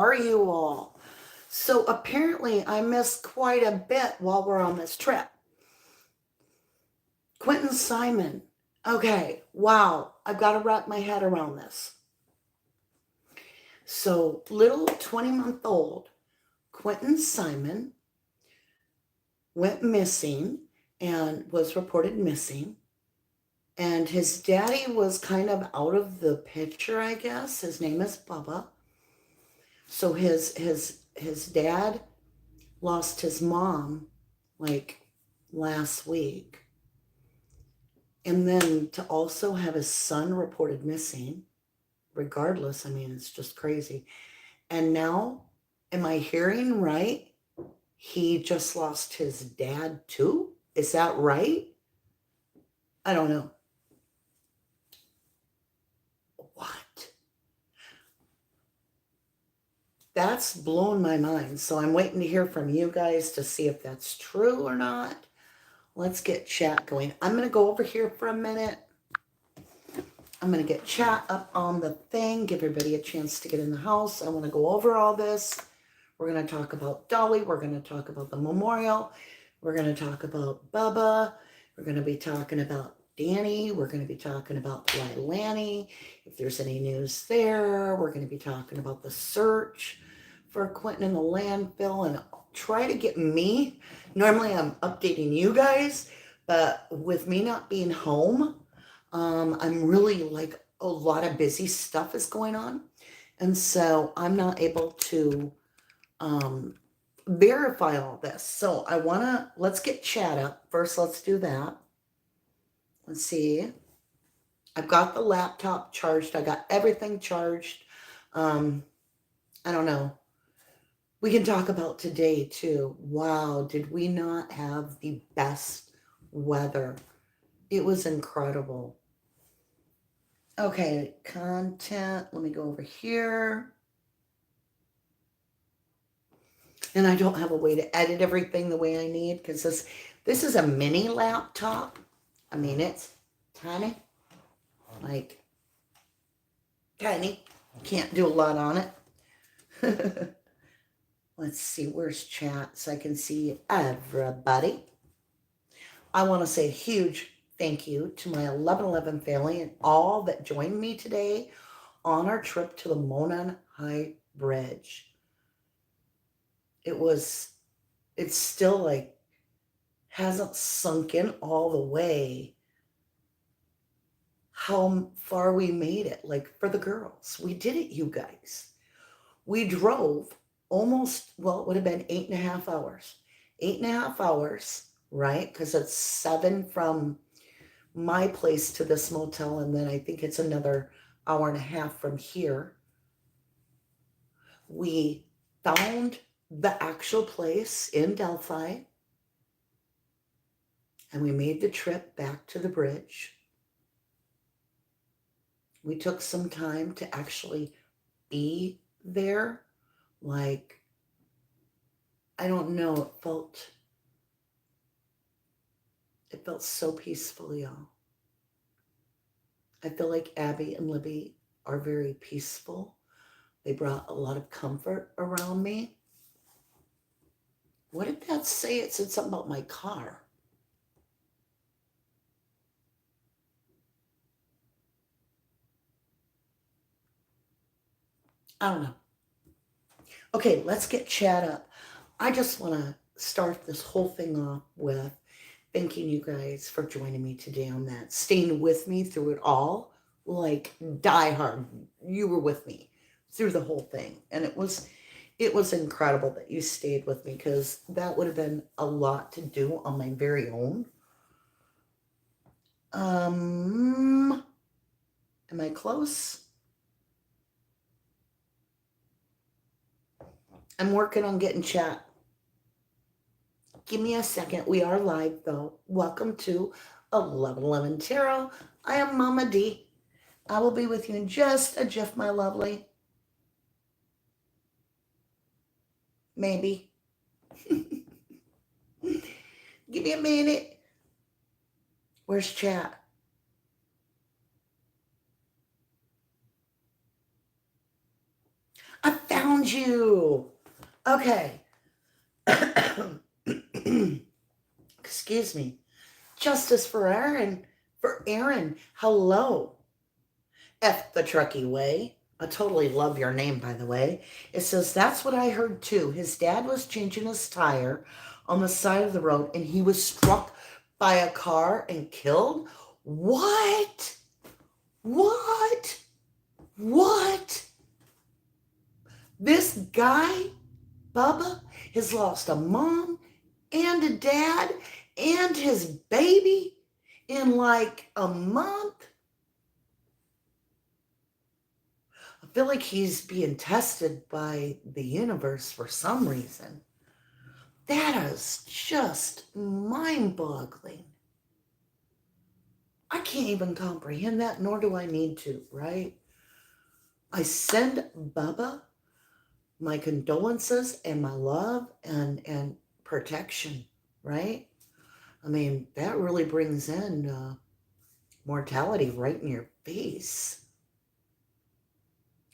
are you all? So apparently I missed quite a bit while we're on this trip. Quinton Simon. Okay, wow. I've got to wrap my head around this. So little 20-month-old Quinton Simon went missing and was reported missing. And his daddy was kind of out of the picture, I guess. His name is Bubba. So his dad lost his mom like last week. And then to also have his son reported missing, regardless, I mean, it's just crazy. And now, am I hearing right? He just lost his dad too? Is that right? I don't know. What? That's blown my mind. So I'm waiting to hear from you guys to see if that's true or not. Let's get chat going. I'm going to go over here for a minute. I'm going to get chat up on the thing, give everybody a chance to get in the house. I want to go over all this. We're going to talk about Dolly. We're going to talk about the memorial. We're going to talk about Bubba. We're going to be talking about Danny. We're going to be talking about Lilani. If there's any news there, we're going to be talking about the search for Quinton in the landfill and try to get me. Normally I'm updating you guys, but with me not being home, I'm really like a lot of busy stuff is going on. And so I'm not able to verify all this. So let's get chat up. First, let's do that. Let's see. I've got the laptop charged. I got everything charged. I don't know. We can talk about today too. Wow, did we not have the best weather? It was incredible. Okay, content. Let me go over here. And I don't have a way to edit everything the way I need because this is a mini laptop. I mean, it's tiny. Like, tiny. Can't do a lot on it. Let's see, where's chat so I can see everybody. I want to say a huge thank you to my 1111 family and all that joined me today on our trip to the Monon High Bridge. It's still like, hasn't sunk in all the way how far we made it. Like for the girls, we did it, you guys. We drove almost, well, it would have been 8.5 hours. 8.5 hours, right? Because it's 7 from my place to this motel, and then I think it's another hour and a half from here. We found the actual place in Delphi, and we made the trip back to the bridge. We took some time to actually be there. Like, I don't know, it felt so peaceful, y'all. I feel like Abby and Libby are very peaceful. They brought a lot of comfort around me. What did that say? It said something about my car. I don't know. Okay, let's get chat up. I just want to start this whole thing off with thanking you guys for joining me today on that, staying with me through it all, like die hard. You were with me through the whole thing, and it was incredible that you stayed with me because that would have been a lot to do on my very own. Am I close? I'm working on getting chat. Give me a second. We are live though. Welcome to 1111 Tarot. I am Mama D. I will be with you in just a jiff, my lovely. Maybe. Give me a minute. Where's chat? I found found you. Okay. Excuse me. Justice for Aaron. For Aaron. Hello. F the Truckee Way. I totally love your name, by the way. It says, that's what I heard too. His dad was changing his tire on the side of the road and he was struck by a car and killed. What? What? What? This guy, Bubba, has lost a mom and a dad and his baby in like a month. I feel like he's being tested by the universe for some reason. That is just mind-boggling. I can't even comprehend that, nor do I need to, right? I send Bubba my condolences and my love and protection, right? I mean, that really brings in mortality right in your face.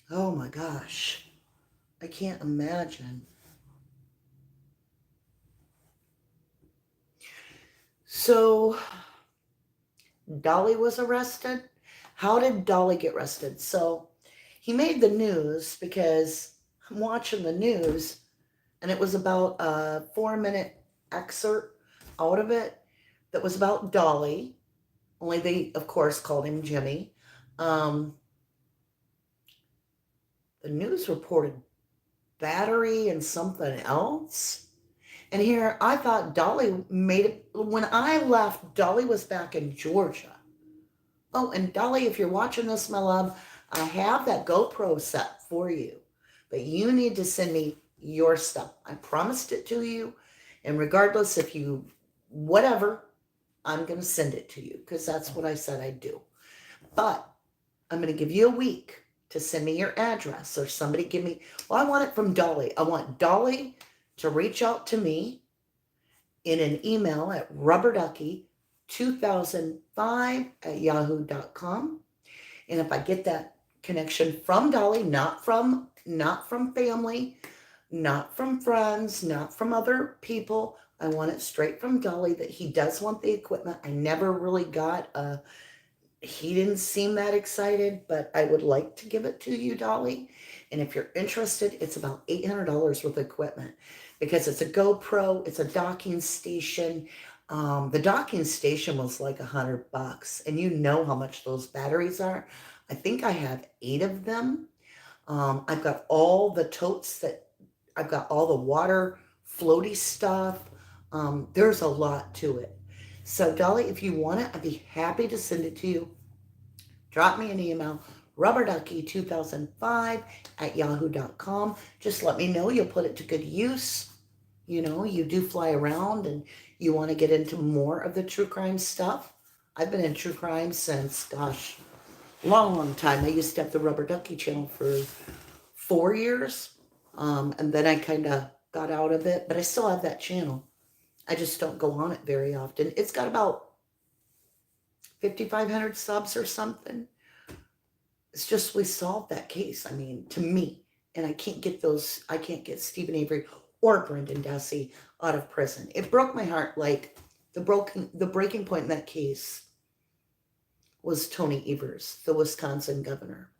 Oh my gosh. I can't imagine. So, Dolly was arrested. How did Dolly get arrested? So, he made the news because I'm watching the news and it was about a 4-minute excerpt out of it that was about Dolly. Only they, of course, called him Jimmy. The news reported battery and something else. And here, I thought Dolly made it. When I left, Dolly was back in Georgia. Oh, and Dolly, if you're watching this, my love, I have that GoPro set for you. But you need to send me your stuff. I promised it to you. And regardless if you, whatever, I'm going to send it to you because that's what I said I'd do. But I'm going to give you a week to send me your address or somebody give me, well, I want it from Dolly. I want Dolly to reach out to me in an email at rubberducky2005@yahoo.com. And if I get that connection from Dolly, not from family, not from friends, not from other people, I want it straight from Dolly that he does want the equipment. I never really got he didn't seem that excited, but I would like to give it to you, Dolly. And if you're interested, it's about $800 worth of equipment because it's a GoPro, it's a docking station. The docking station was like $100, and you know how much those batteries are. I think I have 8 of them. I've got all the totes I've got all the water floaty stuff. There's a lot to it. So, Dolly, if you want it, I'd be happy to send it to you. Drop me an email, rubberducky2005@yahoo.com. Just let me know you'll put it to good use. You know, you do fly around and you want to get into more of the true crime stuff. I've been in true crime since, gosh, long time. I used to have the Rubber Ducky channel for 4 years. And then I kind of got out of it, but I still have that channel. I just don't go on it very often. It's got about 5,500 subs or something. It's just we solved that case. I mean, to me, and I can't get Stephen Avery or Brendan Dassey out of prison. It broke my heart. Like the breaking point in that case was Tony Evers, the Wisconsin governor.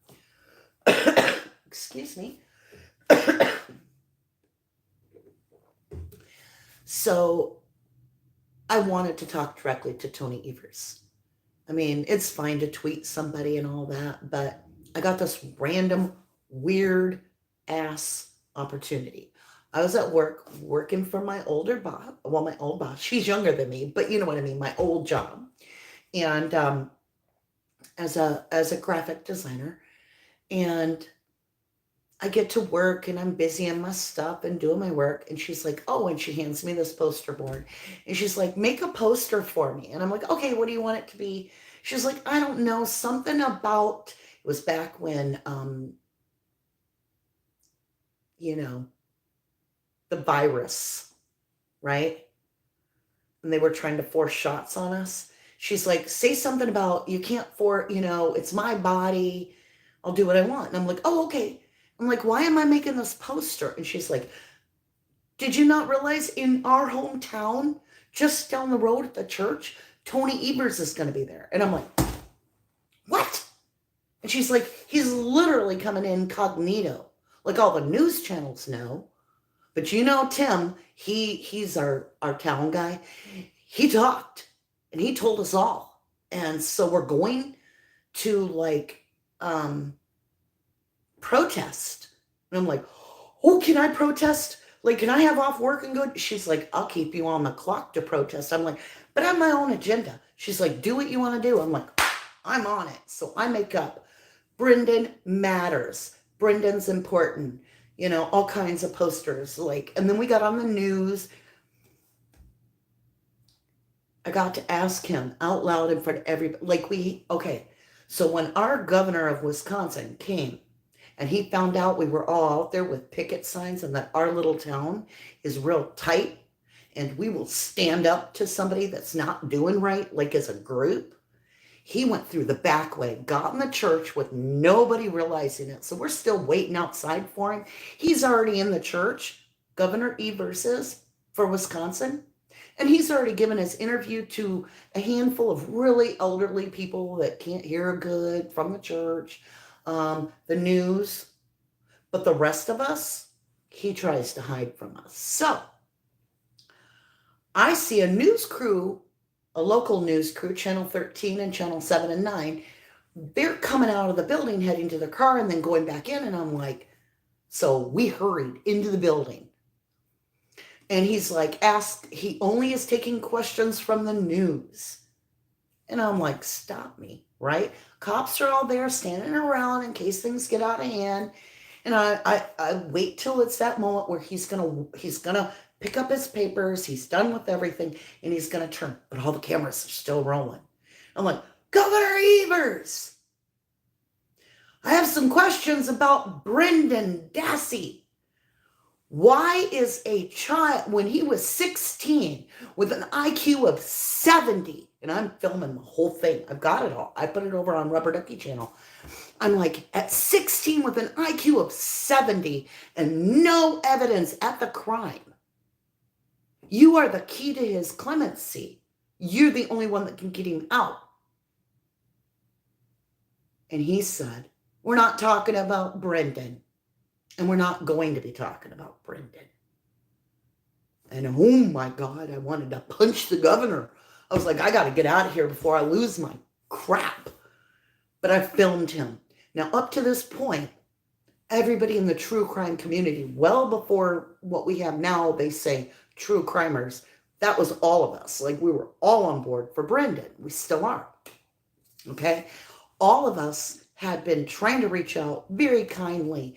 Excuse me. So I wanted to talk directly to Tony Evers. I mean, it's fine to tweet somebody and all that, but I got this random, weird ass opportunity. I was at work working for my older boss. Well, my old boss. She's younger than me, but you know what I mean. My old job, and as a graphic designer, and I get to work and I'm busy in my stuff and doing my work. And she's like, oh, and she hands me this poster board. And she's like, make a poster for me. And I'm like, okay, what do you want it to be? She's like, I don't know, something about, it was back when, the virus, right? And they were trying to force shots on us. She's like, say something about, you can't it's my body. I'll do what I want. And I'm like, oh, okay. I'm like, why am I making this poster? And she's like, did you not realize in our hometown, just down the road at the church, Tony Evers is going to be there? And I'm like, what? And she's like, he's literally coming incognito. Like all the news channels know. But you know, Tim, he's our town guy. He talked and he told us all. And so we're going to like protest. And I'm like, oh, can I protest? Like, can I have off work and go? She's like, I'll keep you on the clock to protest. I'm like, but I have my own agenda. She's like, do what you want to do. I'm like, I'm on it. So I make up Brendan matters. Brendan's important. You know, all kinds of posters. Like, and then we got on the news. I got to ask him out loud in front of everybody. Like okay. So when our governor of Wisconsin came and he found out we were all out there with picket signs and that our little town is real tight and we will stand up to somebody that's not doing right, like as a group, he went through the back way, got in the church with nobody realizing it. So we're still waiting outside for him. He's already in the church, Governor Evers is, for Wisconsin. And he's already given his interview to a handful of really elderly people that can't hear good from the church, the news. But the rest of us, he tries to hide from us. So I see a news crew, a local news crew, Channel 13 and Channel 7 and 9. They're coming out of the building, heading to their car, and then going back in. And I'm like, so we hurried into the building. And he's like, he only is taking questions from the news. And I'm like, stop me, right? Cops are all there standing around in case things get out of hand. And I wait till it's that moment where he's gonna pick up his papers, he's done with everything, and he's gonna turn. But all the cameras are still rolling. I'm like, Governor Evers, I have some questions about Brendan Dassey. Why is a child, when he was 16, with an IQ of 70, and I'm filming the whole thing, I've got it all, I put it over on Rubber Ducky channel. I'm like, at 16 with an IQ of 70 and no evidence at the crime, you are the key to his clemency. You're the only one that can get him out. And he said, we're not talking about Brendan. And we're not going to be talking about Brendan. And oh my God, I wanted to punch the governor. I was like, I got to get out of here before I lose my crap. But I filmed him. Now, up to this point, everybody in the true crime community, well before what we have now, they say true crimers, that was all of us. Like, we were all on board for Brendan. We still are. Okay? All of us had been trying to reach out very kindly.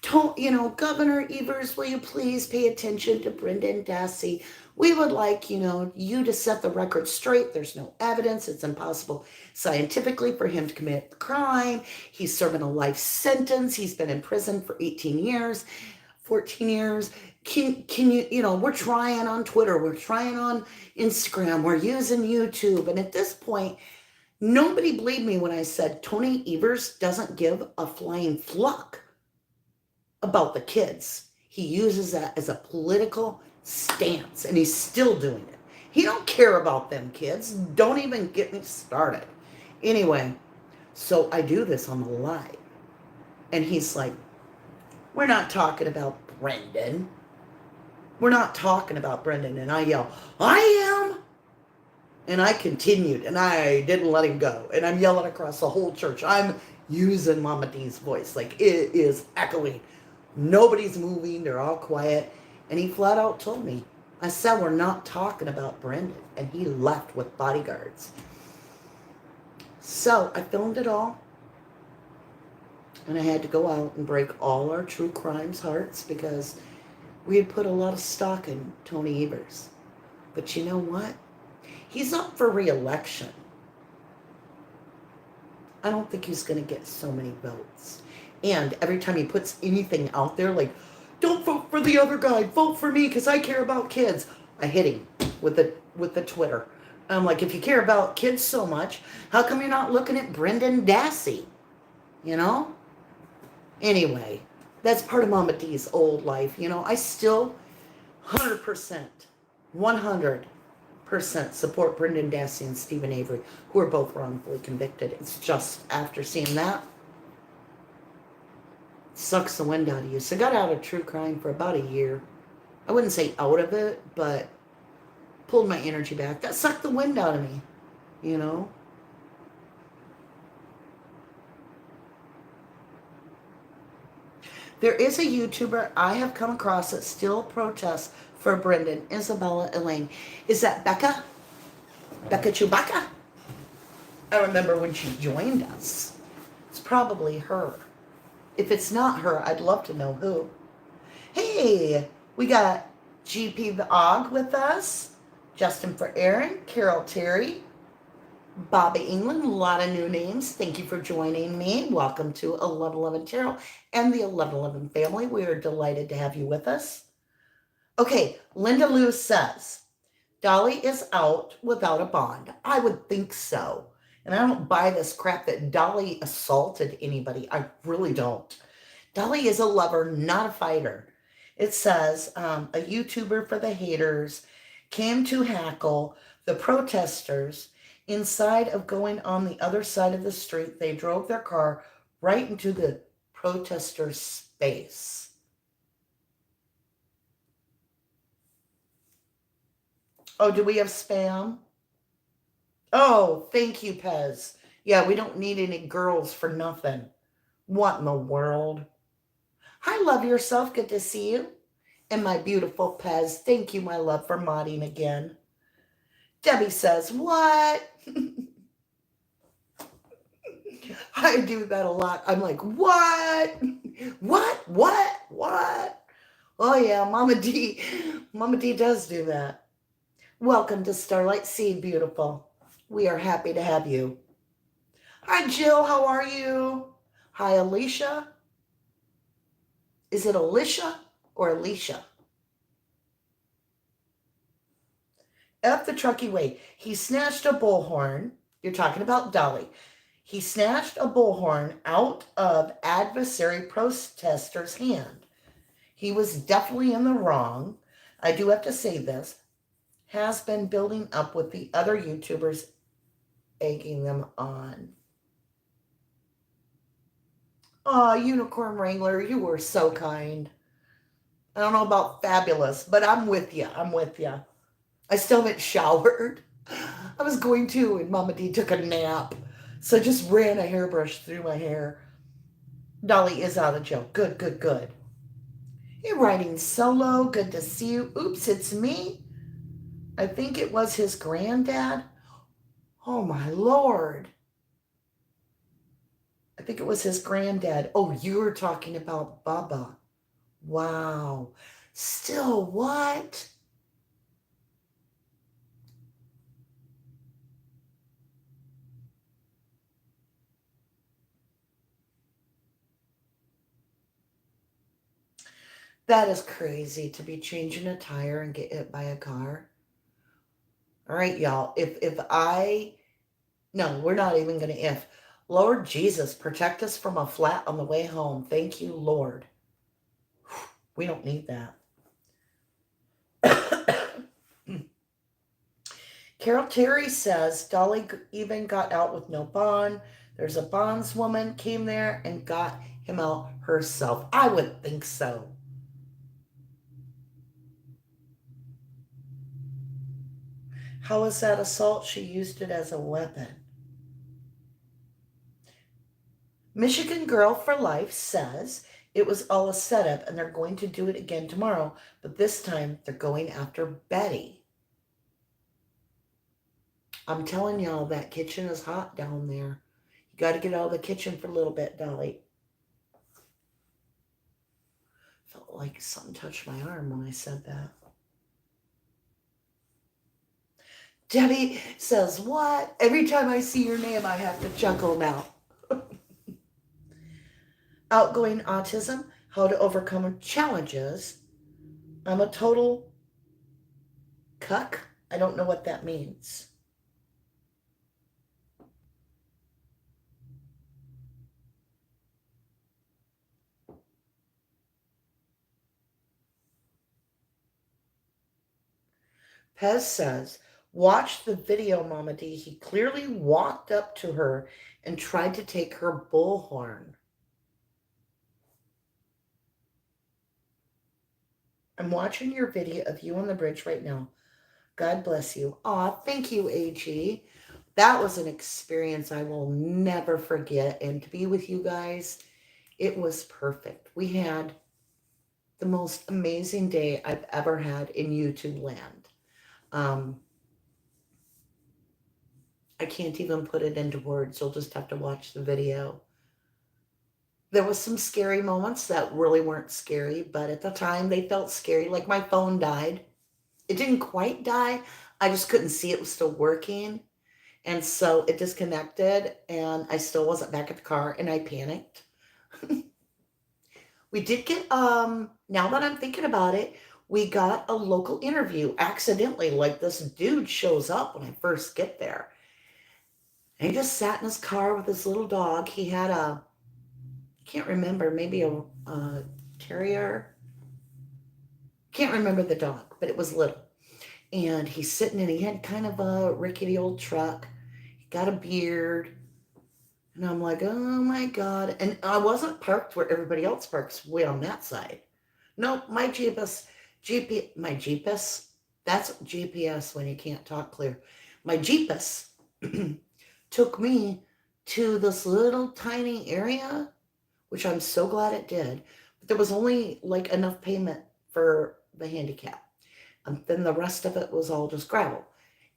Governor Evers, will you please pay attention to Brendan Dassey? We would like, you to set the record straight. There's no evidence. It's impossible scientifically for him to commit the crime. He's serving a life sentence. He's been in prison for 18 years, 14 years. Can you, we're trying on Twitter. We're trying on Instagram. We're using YouTube. And at this point, nobody believed me when I said Tony Evers doesn't give a flying fluck about the kids. He uses that as a political stance, and he's still doing it. He don't care about them kids. Don't even get me started. Anyway, so I do this on the live, and he's like, we're not talking about Brendan. We're not talking about Brendan. And I yell, I am. And I continued, and I didn't let him go. And I'm yelling across the whole church. I'm using Mama D's voice. Like, it is echoing. Nobody's moving. They're all quiet. And he flat out told me, I said, we're not talking about Brendan. And he left with bodyguards. So I filmed it all. And I had to go out and break all our true crimes hearts because we had put a lot of stock in Tony Evers. But you know what? He's up for re-election. I don't think he's going to get so many votes. And every time he puts anything out there, like, don't vote for the other guy, vote for me because I care about kids, I hit him with the Twitter. I'm like, if you care about kids so much, how come you're not looking at Brendan Dassey? Anyway, That's part of Mama D's old life. You know, I still 100%, 100% support Brendan Dassey and Stephen Avery, who are both wrongfully convicted. It's just after seeing that, sucks the wind out of you. So I got out of true crime for about a year. I wouldn't say out of it, but pulled my energy back. That sucked the wind out of me, you know? There is a YouTuber I have come across that still protests for Brendan, Isabella Elaine. Is that Becca? Becca Chewbacca? I remember when she joined us. It's probably her. If it's not her, I'd love to know who. Hey, we got GP the Og with us, Justin for Aaron, Carol Terry, Bobby England, a lot of new names. Thank you for joining me. Welcome to 1111 Tarot and the 1111 family. We are delighted to have you with us. Okay, Linda Lou says, Dolly is out without a bond. I would think so. And I don't buy this crap that Dolly assaulted anybody. I really don't. Dolly is a lover, not a fighter. It says, a YouTuber for the haters came to hackle the protesters. Inside of going on the other side of the street, they drove their car right into the protesters' space. Oh, do we have spam? Oh, thank you, Pez. Yeah, we don't need any girls for nothing. What in the world? Hi, love yourself. Good to see you. And my beautiful Pez. Thank you, my love, for modding again. Debbie says, what? I do that a lot. I'm like, what? What? Oh yeah, Mama D does do that. Welcome to Starlight Seed, beautiful. We are happy to have you. Hi, Jill. How are you? Hi, Alicia. Is it Alicia or Alicia? F the trucky way. He snatched a bullhorn. You're talking about Dolly. He snatched a bullhorn out of adversary protester's hand. He was definitely in the wrong. I do have to say this. Has been building up with the other YouTubers, egging them on. Oh, Unicorn Wrangler, you were so kind. I don't know about fabulous, but I'm with you. I still haven't showered. I was going to, and Mama D took a nap. So I just ran a hairbrush through my hair. Dolly is out of jail. Good. You're writing solo. Good to see you. Oops, it's me. I think it was his granddad. Oh, my Lord. I think it was his granddad. Oh, you were talking about Bubba. Wow. Still what? That is crazy to be changing a tire and get hit by a car. All right, y'all. No, we're not even going to if. Lord Jesus, protect us from a flat on the way home. Thank you, Lord. We don't need that. Carol Terry says Dolly even got out with no bond. There's a bondswoman came there and got him out herself. I would think so. How is that assault? She used it as a weapon. Michigan Girl for Life says it was all a setup and they're going to do it again tomorrow, but this time they're going after Betty. I'm telling y'all, that kitchen is hot down there. You got to get out of the kitchen for a little bit, Dolly. Felt like something touched my arm when I said that. Debbie says, what? Every time I see your name, I have to chuckle now. Outgoing autism, how to overcome challenges. I'm a total cuck. I don't know what that means. Pez says, watch the video, Mama D. He clearly walked up to her and tried to take her bullhorn. I'm watching your video of you on the bridge right now. God bless you. Aw, thank you, AG. That was an experience I will never forget. And to be with you guys, it was perfect. We had the most amazing day I've ever had in YouTube land. I can't even put it into words. You'll just have to watch the video. There was some scary moments that really weren't scary, but at the time they felt scary. Like my phone died. It didn't quite die. I just couldn't see it was still working. And so it disconnected and I still wasn't back at the car and I panicked. We did get, now that I'm thinking about it, we got a local interview accidentally. Like this dude shows up when I first get there. And he just sat in his car with his little dog. He had a, can't remember, maybe a terrier. Can't remember the dog, but it was little. And he's sitting and he had kind of a rickety old truck. He got a beard. And I'm like, oh my God. And I wasn't parked where everybody else parks, way on that side. Nope, my Jeepus, that's GPS when you can't talk clear. My Jeepus took me to this little tiny area, which I'm so glad it did. But there was only like enough pavement for the handicap. And then the rest of it was all just gravel.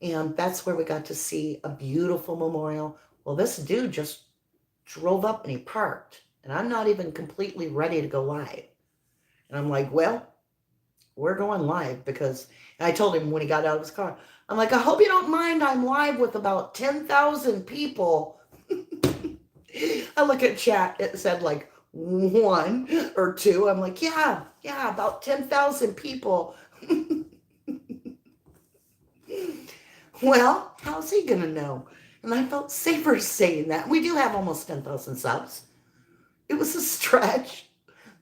And that's where we got to see a beautiful memorial. Well, this dude just drove up and he parked. And I'm not even completely ready to go live. And I'm like, well, we're going live because I told him when he got out of his car, I'm like, I hope you don't mind. I'm live with about 10,000 people. I look at chat. It said like 1 or 2. I'm like, yeah, about 10,000 people. Well, how's he going to know? And I felt safer saying that. We do have almost 10,000 subs. It was a stretch,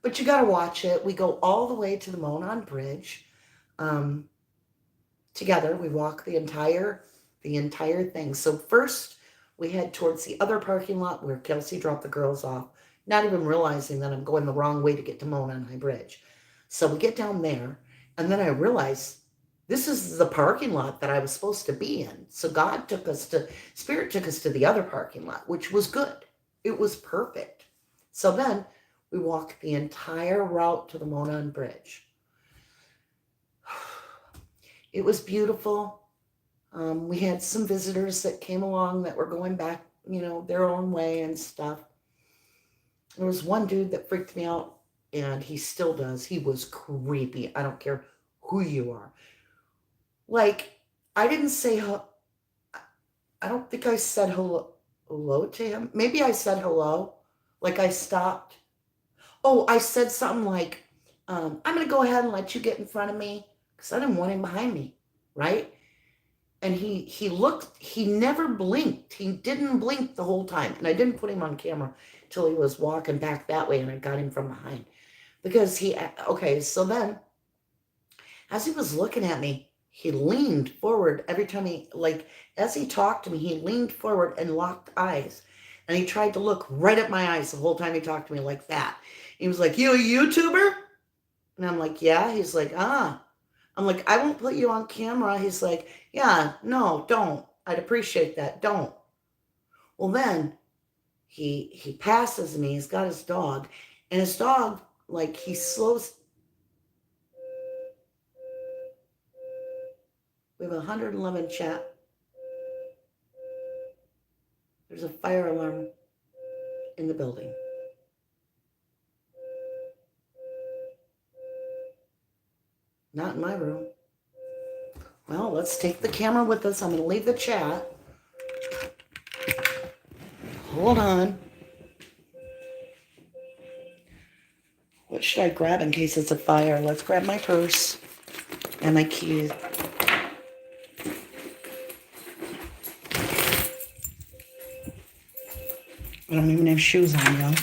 but you got to watch it. We go all the way to the Monon Bridge. Together, we walk the entire thing. So first, we head towards the other parking lot where Kelsey dropped the girls off, not even realizing that I'm going the wrong way to get to Monon High Bridge. So we get down there, and then I realize this is the parking lot that I was supposed to be in. So Spirit took us to the other parking lot, which was good. It was perfect. So then we walked the entire route to the Monon Bridge. It was beautiful. We had some visitors that came along that were going back, their own way and stuff. There was one dude that freaked me out, and he still does. He was creepy. I don't care who you are. Like, I didn't say, I don't think I said hello to him. Maybe I said hello. Like I stopped. Oh, I said something like, I'm going to go ahead and let you get in front of me because I didn't want him behind me, right? And he looked, he never blinked. He didn't blink the whole time. And I didn't put him on camera till he was walking back that way and I got him from behind. Because so then, as he was looking at me, he leaned forward every time as he talked to me, he leaned forward and locked eyes. And he tried to look right at my eyes the whole time he talked to me like that. He was like, you a YouTuber? And I'm like, yeah. He's like, ah. I'm like, I won't put you on camera. He's like, yeah, no, don't. I'd appreciate that. Don't. Well, then he passes me. He's got his dog. And his dog, he slows. We have 111 chat. There's a fire alarm in the building. Not in my room. Well, let's take the camera with us. I'm going to leave the chat. Hold on. What should I grab in case it's a fire? Let's grab my purse and my keys. I don't even have shoes on, y'all.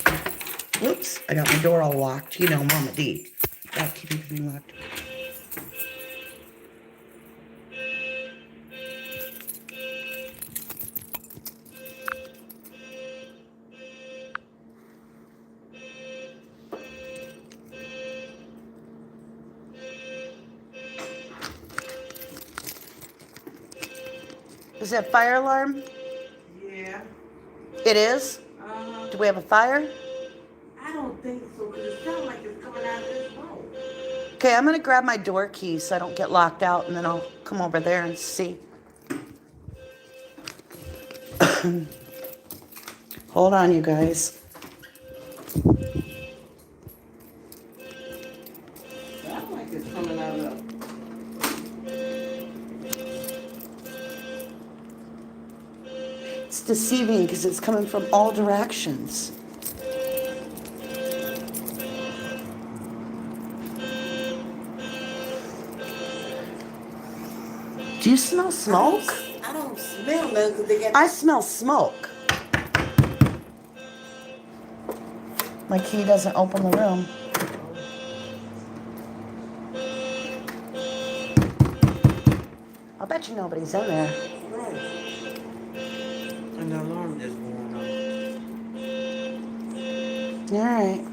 Whoops, I got my door all locked. Mama D. Gotta keep everything locked. Is that fire alarm? Yeah. It is? Do we have a fire? I don't think so, because it sounds like it's coming out of this room. Okay, I'm going to grab my door key so I don't get locked out, and then I'll come over there and see. Hold on, you guys. Sounds like it's coming out of... It's deceiving because it's coming from all directions. Do you smell smoke? I don't smell nothing because they got... I smell smoke. My key doesn't open the room. I'll bet you nobody's in there. Right. And the alarm just going off. All right.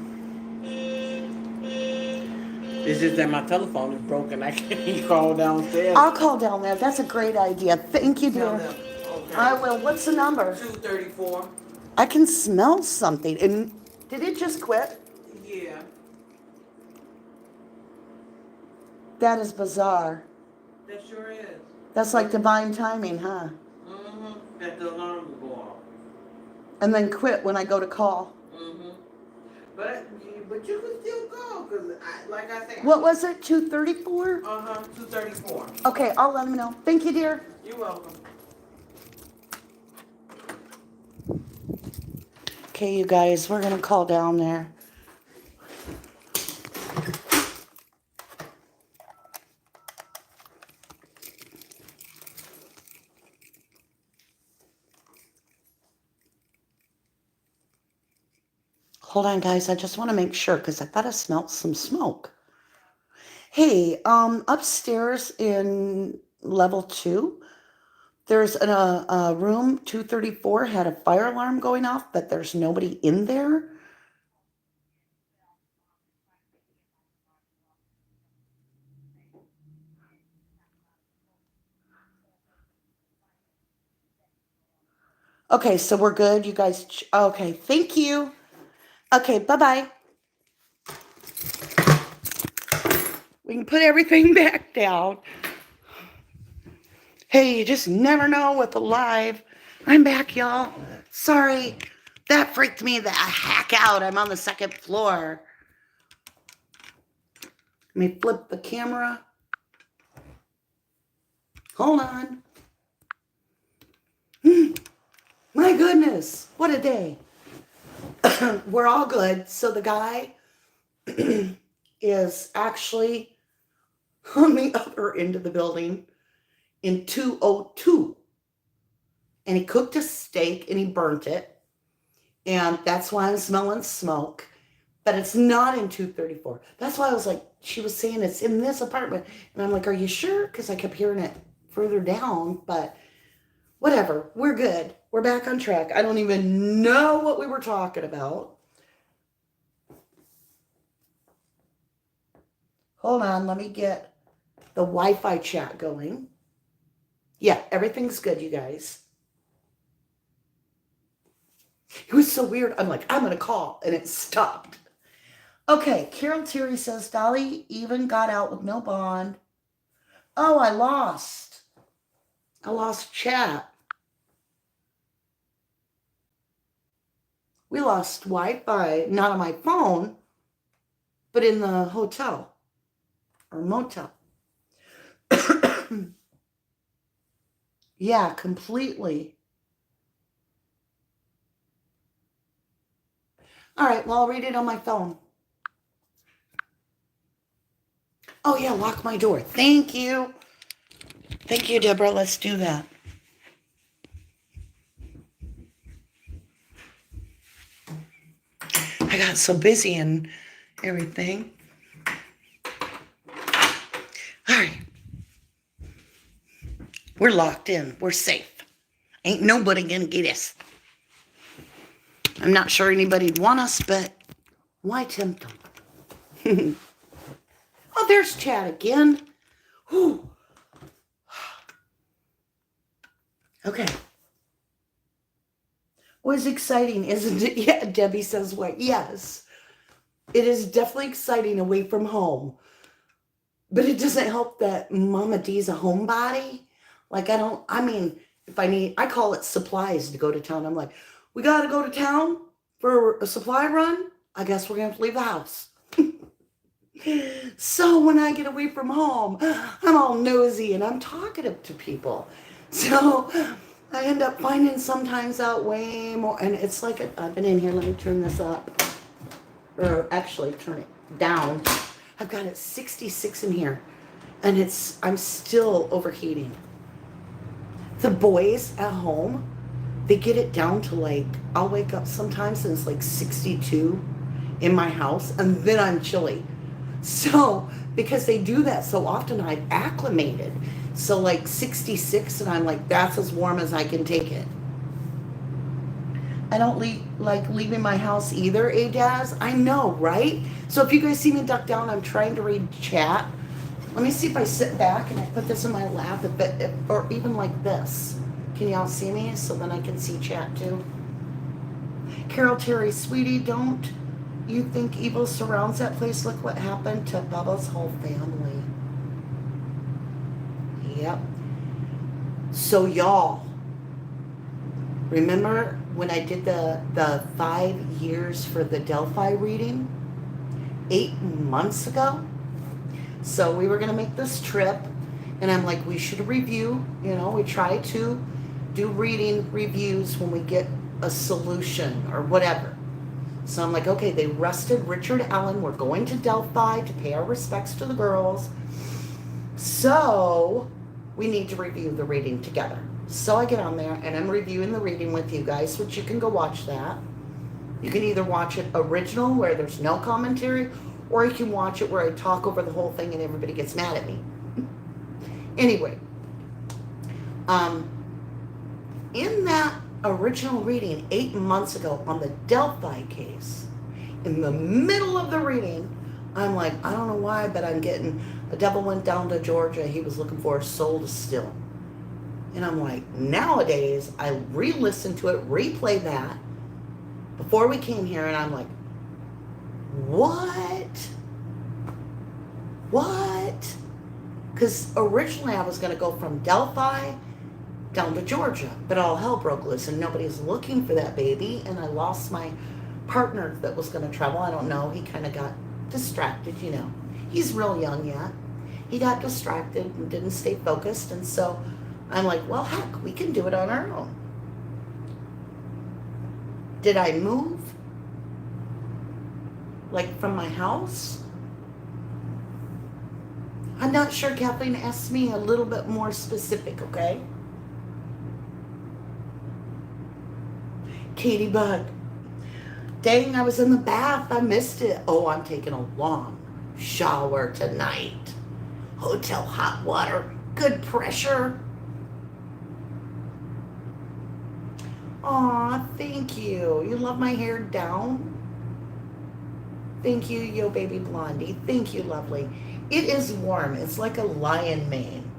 It's just that my telephone is broken. I can't call downstairs. I'll call down there. That's a great idea. Thank you, dear. Okay. I will. What's the number? 234. I can smell something. And did it just quit? Yeah. That is bizarre. That sure is. That's like divine timing, huh? Mm-hmm. That the alarm will go off. And then quit when I go to call. Mm-hmm. But you can still go, because like I said... What was it? 234? 234. Okay, I'll let him know. Thank you, dear. You're welcome. Okay, you guys, we're going to call down there. Hold on, guys. I just want to make sure because I thought I smelled some smoke. Hey, upstairs in level 2, there's a room 234 had a fire alarm going off, but there's nobody in there. Okay, so we're good. You guys, okay, thank you. Okay, bye-bye. We can put everything back down. Hey, you just never know with the live. I'm back, y'all. Sorry, that freaked me the heck out. I'm on the 2nd floor. Let me flip the camera. Hold on. My goodness, what a day. We're all good. So the guy is actually on the other end of the building in 202. And he cooked a steak and he burnt it. And that's why I'm smelling smoke. But it's not in 234. That's why I was like, she was saying it's in this apartment. And I'm like, are you sure? Because I kept hearing it further down. But whatever. We're good. We're back on track. I don't even know what we were talking about. Hold on. Let me get the Wi-Fi chat going. Yeah, everything's good, you guys. It was so weird. I'm like, I'm going to call. And it stopped. Okay, Carol Terry says, Dolly even got out with no bond. Oh, I lost chat. We lost Wi-Fi, not on my phone, but in the hotel or motel. Yeah, completely. All right, well, I'll read it on my phone. Oh, yeah, lock my door. Thank you. Thank you, Deborah. Let's do that. I got so busy and everything. All right. We're locked in. We're safe. Ain't nobody gonna get us. I'm not sure anybody'd want us, but why tempt them? Oh, there's Chad again. Whew. Okay. Was exciting, isn't it? Yeah, Debbie says what? Yes. It is definitely exciting away from home. But it doesn't help that Mama D's a homebody. Like, I mean, if I call it supplies to go to town. I'm like, we got to go to town for a supply run. I guess we're going to have to leave the house. So when I get away from home, I'm all nosy and I'm talkative to people. So I end up finding sometimes out way more. And it's like, I've been in here. Let me turn this up. Or actually turn it down. I've got it 66 in here. And I'm still overheating. The boys at home, they get it down to like, I'll wake up sometimes and it's like 62 in my house, and then I'm chilly. So, because they do that so often, I've acclimated. So like 66, and I'm like, that's as warm as I can take it. I don't like leaving my house either, Daz. I know, right? So if you guys see me duck down, I'm trying to read chat. Let me see if I sit back and I put this in my lap, or even like this. Can y'all see me? So then I can see chat too. Carol Terry, sweetie, don't you think evil surrounds that place? Look what happened to Bubba's whole family. Yep. So y'all, remember when I did the 5 years for the Delphi reading 8 months ago? So we were going to make this trip, and I'm like, we should review. We try to do reading reviews when we get a solution or whatever. So I'm like, okay, they arrested Richard Allen. We're going to Delphi to pay our respects to the girls. So we need to review the reading together. So I get on there, and I'm reviewing the reading with you guys, which you can go watch that. You can either watch it original, where there's no commentary, or you can watch it where I talk over the whole thing and everybody gets mad at me. Anyway, in that original reading 8 months ago on the Delphi case, in the middle of the reading, I'm like, I don't know why, but I'm getting, the devil went down to Georgia. He was looking for a soul to steal. And I'm like, nowadays, I re-listen to it, replay that before we came here, and I'm like, what? Because originally I was going to go from Delphi down to Georgia, but all hell broke loose and nobody's looking for that baby, and I lost my partner that was going to travel. I don't know, he kind of got distracted. He's real young yet. He got distracted and didn't stay focused, and so I'm like, well, heck, we can do it on our own. Did I move? Like from my house? I'm not sure. Kathleen asked me a little bit more specific, okay? Katie Bug. Dang, I was in the bath. I missed it. Oh, I'm taking a long shower tonight. Hotel hot water. Good pressure. Aw, thank you. You love my hair down? Thank you, Yo Baby Blondie. Thank you, lovely. It is warm. It's like a lion mane.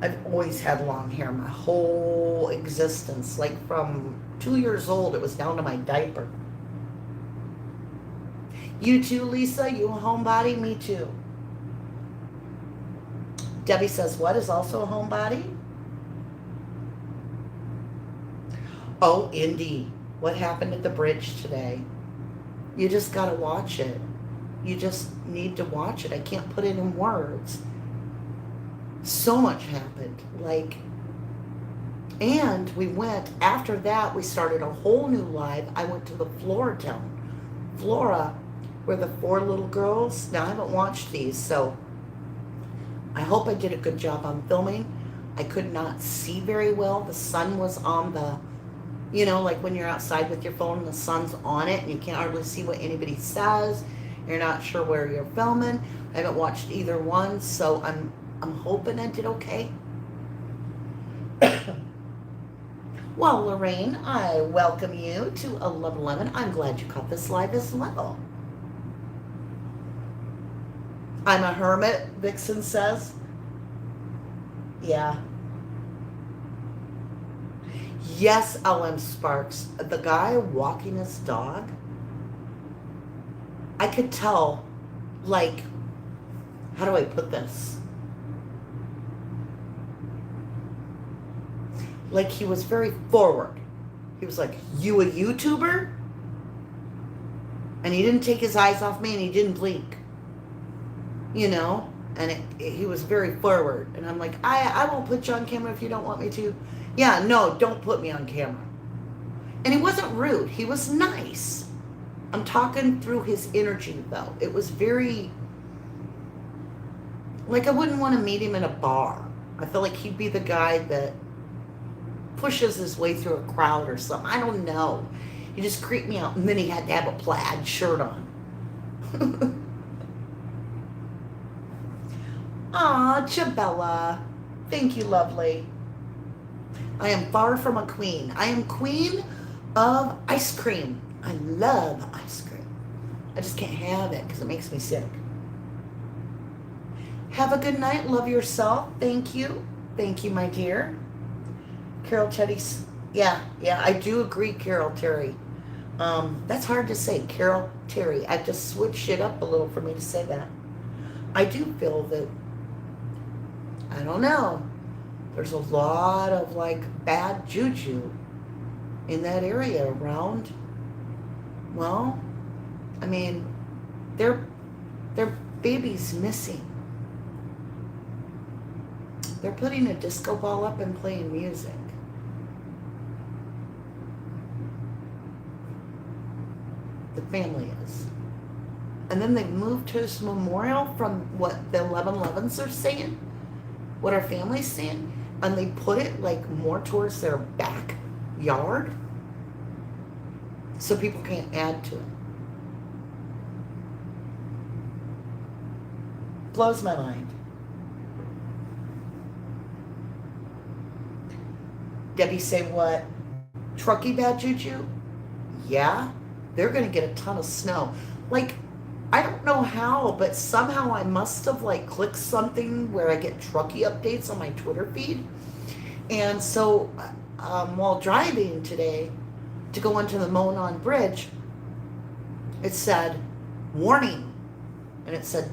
I've always had long hair my whole existence. Like from 2 years old, it was down to my diaper. You too, Lisa? You a homebody? Me too. Debbie says, what is also a homebody? Oh, Indy. What happened at the bridge today? You just got to watch it. You just need to watch it. I can't put it in words. So much happened. And we went, after that, we started a whole new live. I went to the Flora town. Flora, where the 4 little girls, now I haven't watched these, so I hope I did a good job on filming. I could not see very well. The sun was on the, like when you're outside with your phone and the sun's on it and you can't hardly see what anybody says. You're not sure where you're filming. I haven't watched either one, so I'm hoping I did okay. Well, Lorraine, I welcome you to 1111. I'm glad you caught this live as well. I'm a hermit, Vixen says. Yeah. Yes, LM Sparks. The guy walking his dog, I could tell, like, how do I put this? Like, he was very forward. He was like, you a YouTuber? And he didn't take his eyes off me and he didn't blink. You know? And he was very forward. And I'm like, I won't put you on camera if you don't want me to. Yeah, no, don't put me on camera. And he wasn't rude. He was nice. I'm talking through his energy, though. It was very... Like, I wouldn't want to meet him in a bar. I feel like he'd be the guy that pushes his way through a crowd or something. I don't know. He just creeped me out. And then he had to have a plaid shirt on. Aw, Chabella. Thank you, lovely. I am far from a queen. I am queen of ice cream. I love ice cream. I just can't have it because it makes me sick. Have a good night. Love yourself. Thank you. Thank you, my dear. Carol Teddy's. Yeah, I do agree, Carol Terry. That's hard to say, Carol Terry. I just switched it up a little for me to say that. I do feel that, I don't know, there's a lot of like bad juju in that area around. Well, I mean, their baby's missing. They're putting a disco ball up and playing music. The family is. And then they moved to his memorial from what the 1111s are saying, what our family's saying, and they put it like more towards their backyard so people can't add to it. Blows my mind. Debbie say what? Truckee bad juju? Yeah, they're going to get a ton of snow. Like, I don't know how, but somehow I must have like clicked something where I get Truckee updates on my Twitter feed. And so while driving today to go into the Monon Bridge, it said, warning. And it said,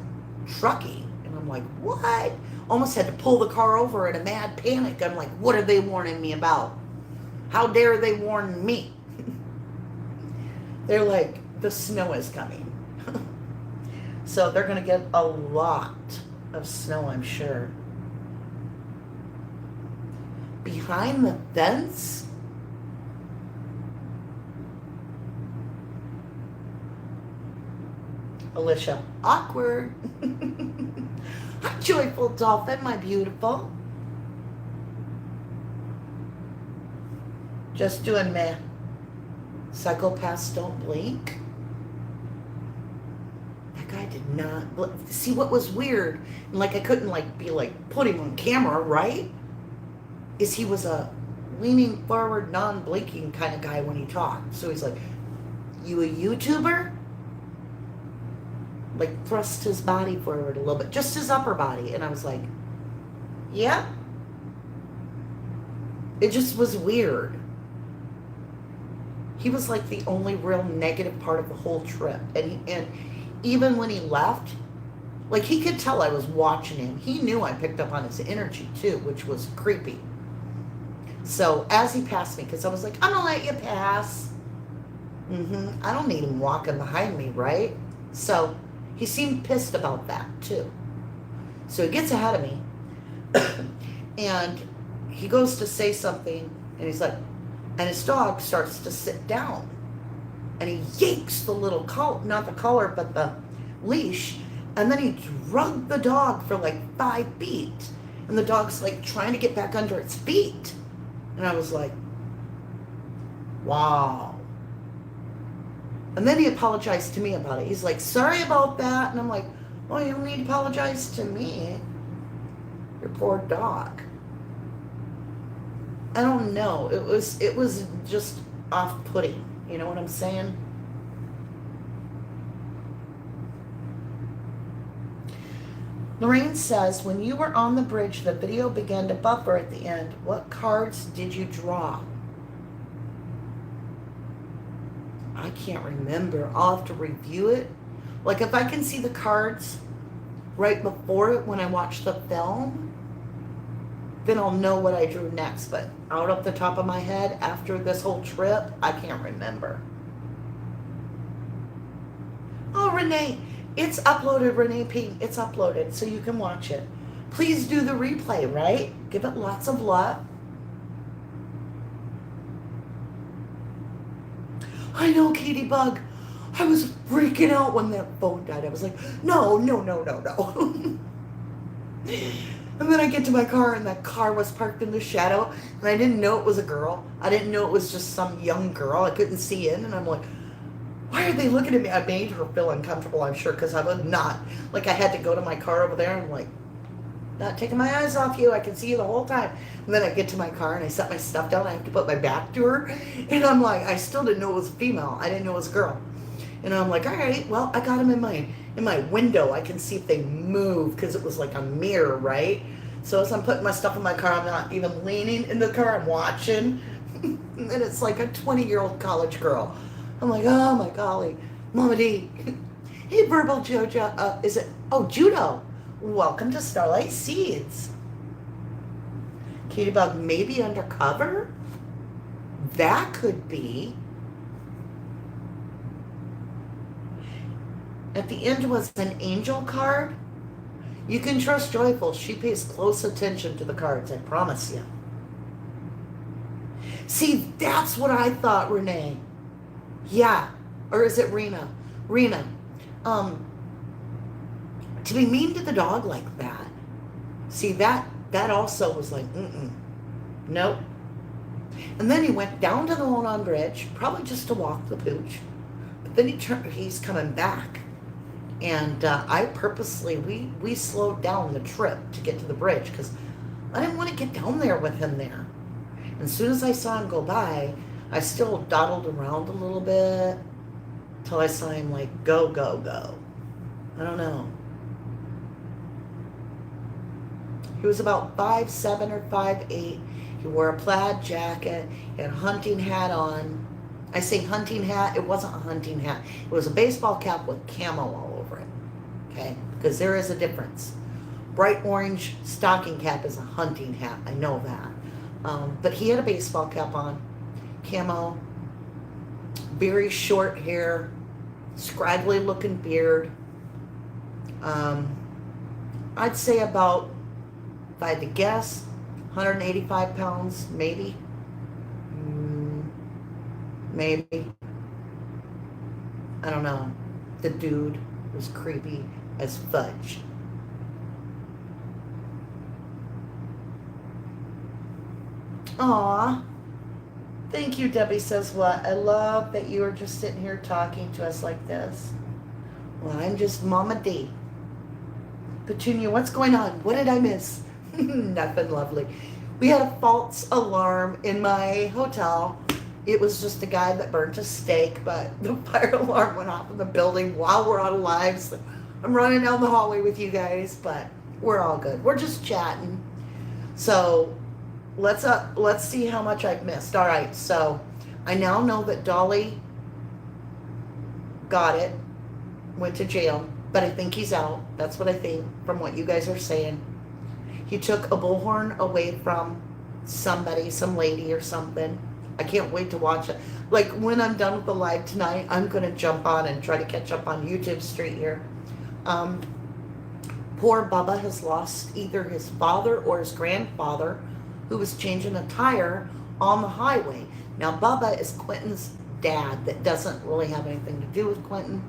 Truckee. And I'm like, what? Almost had to pull the car over in a mad panic. I'm like, what are they warning me about? How dare they warn me? They're like, the snow is coming. So they're going to get a lot of snow, I'm sure. Behind the fence? Alicia, awkward. Hi, Joyful Dolphin, my beautiful. Just doing meh. Psychopaths don't blink. That guy did not blink. See what was weird? And like I couldn't like be like put him on camera, right? Is he was a leaning forward, non-blinking kind of guy when he talked. So he's like, you a YouTuber? Like thrust his body forward a little bit, just his upper body. And I was like, yeah. It just was weird. He was like the only real negative part of the whole trip. And even when he left, like he could tell I was watching him. He knew I picked up on his energy too, which was creepy. So as he passed me, because I was like, I'm gonna let you pass. I don't need him walking behind me, right? So he seemed pissed about that too. So he gets ahead of me and he goes to say something and he's like, and his dog starts to sit down and he yanks the little collar, not the collar, but the leash. And then he drugged the dog for like 5 feet. And the dog's like trying to get back under its feet. And I was like, wow. And then he apologized to me about it. He's like, sorry about that. And I'm like, well, you don't need to apologize to me. Your poor dog. I don't know. It was just off-putting. You know what I'm saying? Lorraine says, when you were on the bridge, the video began to buffer at the end. What cards did you draw? I can't remember. I'll have to review it. Like if I can see the cards right before it when I watch the film, then I'll know what I drew next. But out of the top of my head, after this whole trip, I can't remember. Oh, Renee, it's uploaded, Renee P. It's uploaded, so you can watch it. Please do the replay, right? Give it lots of love. I know, Katie Bug. I was freaking out when that phone died. I was like, no, no, no, no, no. And then I get to my car, and that car was parked in the shadow, and I didn't know it was a girl. I didn't know it was just some young girl. I couldn't see in, and I'm like, why are they looking at me? I made her feel uncomfortable, I'm sure, because I was not. Like, I had to go to my car over there, and I'm like, not taking my eyes off you. I can see you the whole time. And then I get to my car, and I set my stuff down. I have to put my back to her, and I'm like, I still didn't know it was a female. I didn't know it was a girl. And I'm like, all right, well, I got them in my window. I can see if they move because it was like a mirror, right? So as I'm putting my stuff in my car, I'm not even leaning in the car. I'm watching. And it's like a 20-year-old college girl. I'm like, oh, my golly. Mama D. Hey, Verbal Jojo. Is it? Oh, Judo. Welcome to Starlight Seeds. Katie Bug, maybe undercover? That could be. At the end was an angel card. You can trust Joyful. She pays close attention to the cards, I promise you. See, that's what I thought, Renee. Yeah. Or is it Rena? Rena. To be mean to the dog like that. See, that also was like, nope. And then he went down to the Lone Bridge, probably just to walk the pooch. But then he's coming back. And I purposely, we slowed down the trip to get to the bridge because I didn't want to get down there with him there. And as soon as I saw him go by, I still dawdled around a little bit till I saw him like go, go, go. I don't know. He was about 5'7" or 5'8". He wore a plaid jacket, he had a hunting hat on. I say hunting hat, it wasn't a hunting hat. It was a baseball cap with camo all over it. Okay? Because there is a difference. Bright orange stocking cap is a hunting hat. I know that. But he had a baseball cap on, camo, very short hair, scraggly looking beard. I'd say about, if I had to guess, 185 pounds, maybe. Maybe. I don't know. The dude was creepy as fudge. Aw. Thank you, Debbie says what? I love that you are just sitting here talking to us like this. Well, I'm just Mama D. Petunia, what's going on? What did I miss? Nothing, lovely. We had a false alarm in my hotel. It was just a guy that burnt a steak, but the fire alarm went off in the building while we're on live. So I'm running down the hallway with you guys, but we're all good. We're just chatting. So let's see how much I've missed. All right, so I now know that Dolly got it, went to jail, but I think he's out. That's what I think from what you guys are saying. He took a bullhorn away from somebody, some lady or something. I can't wait to watch it. Like when I'm done with the live tonight, I'm going to jump on and try to catch up on YouTube Street here. Poor Bubba has lost either his father or his grandfather who was changing a tire on the highway. Now Bubba is Quinton's dad that doesn't really have anything to do with Quinton.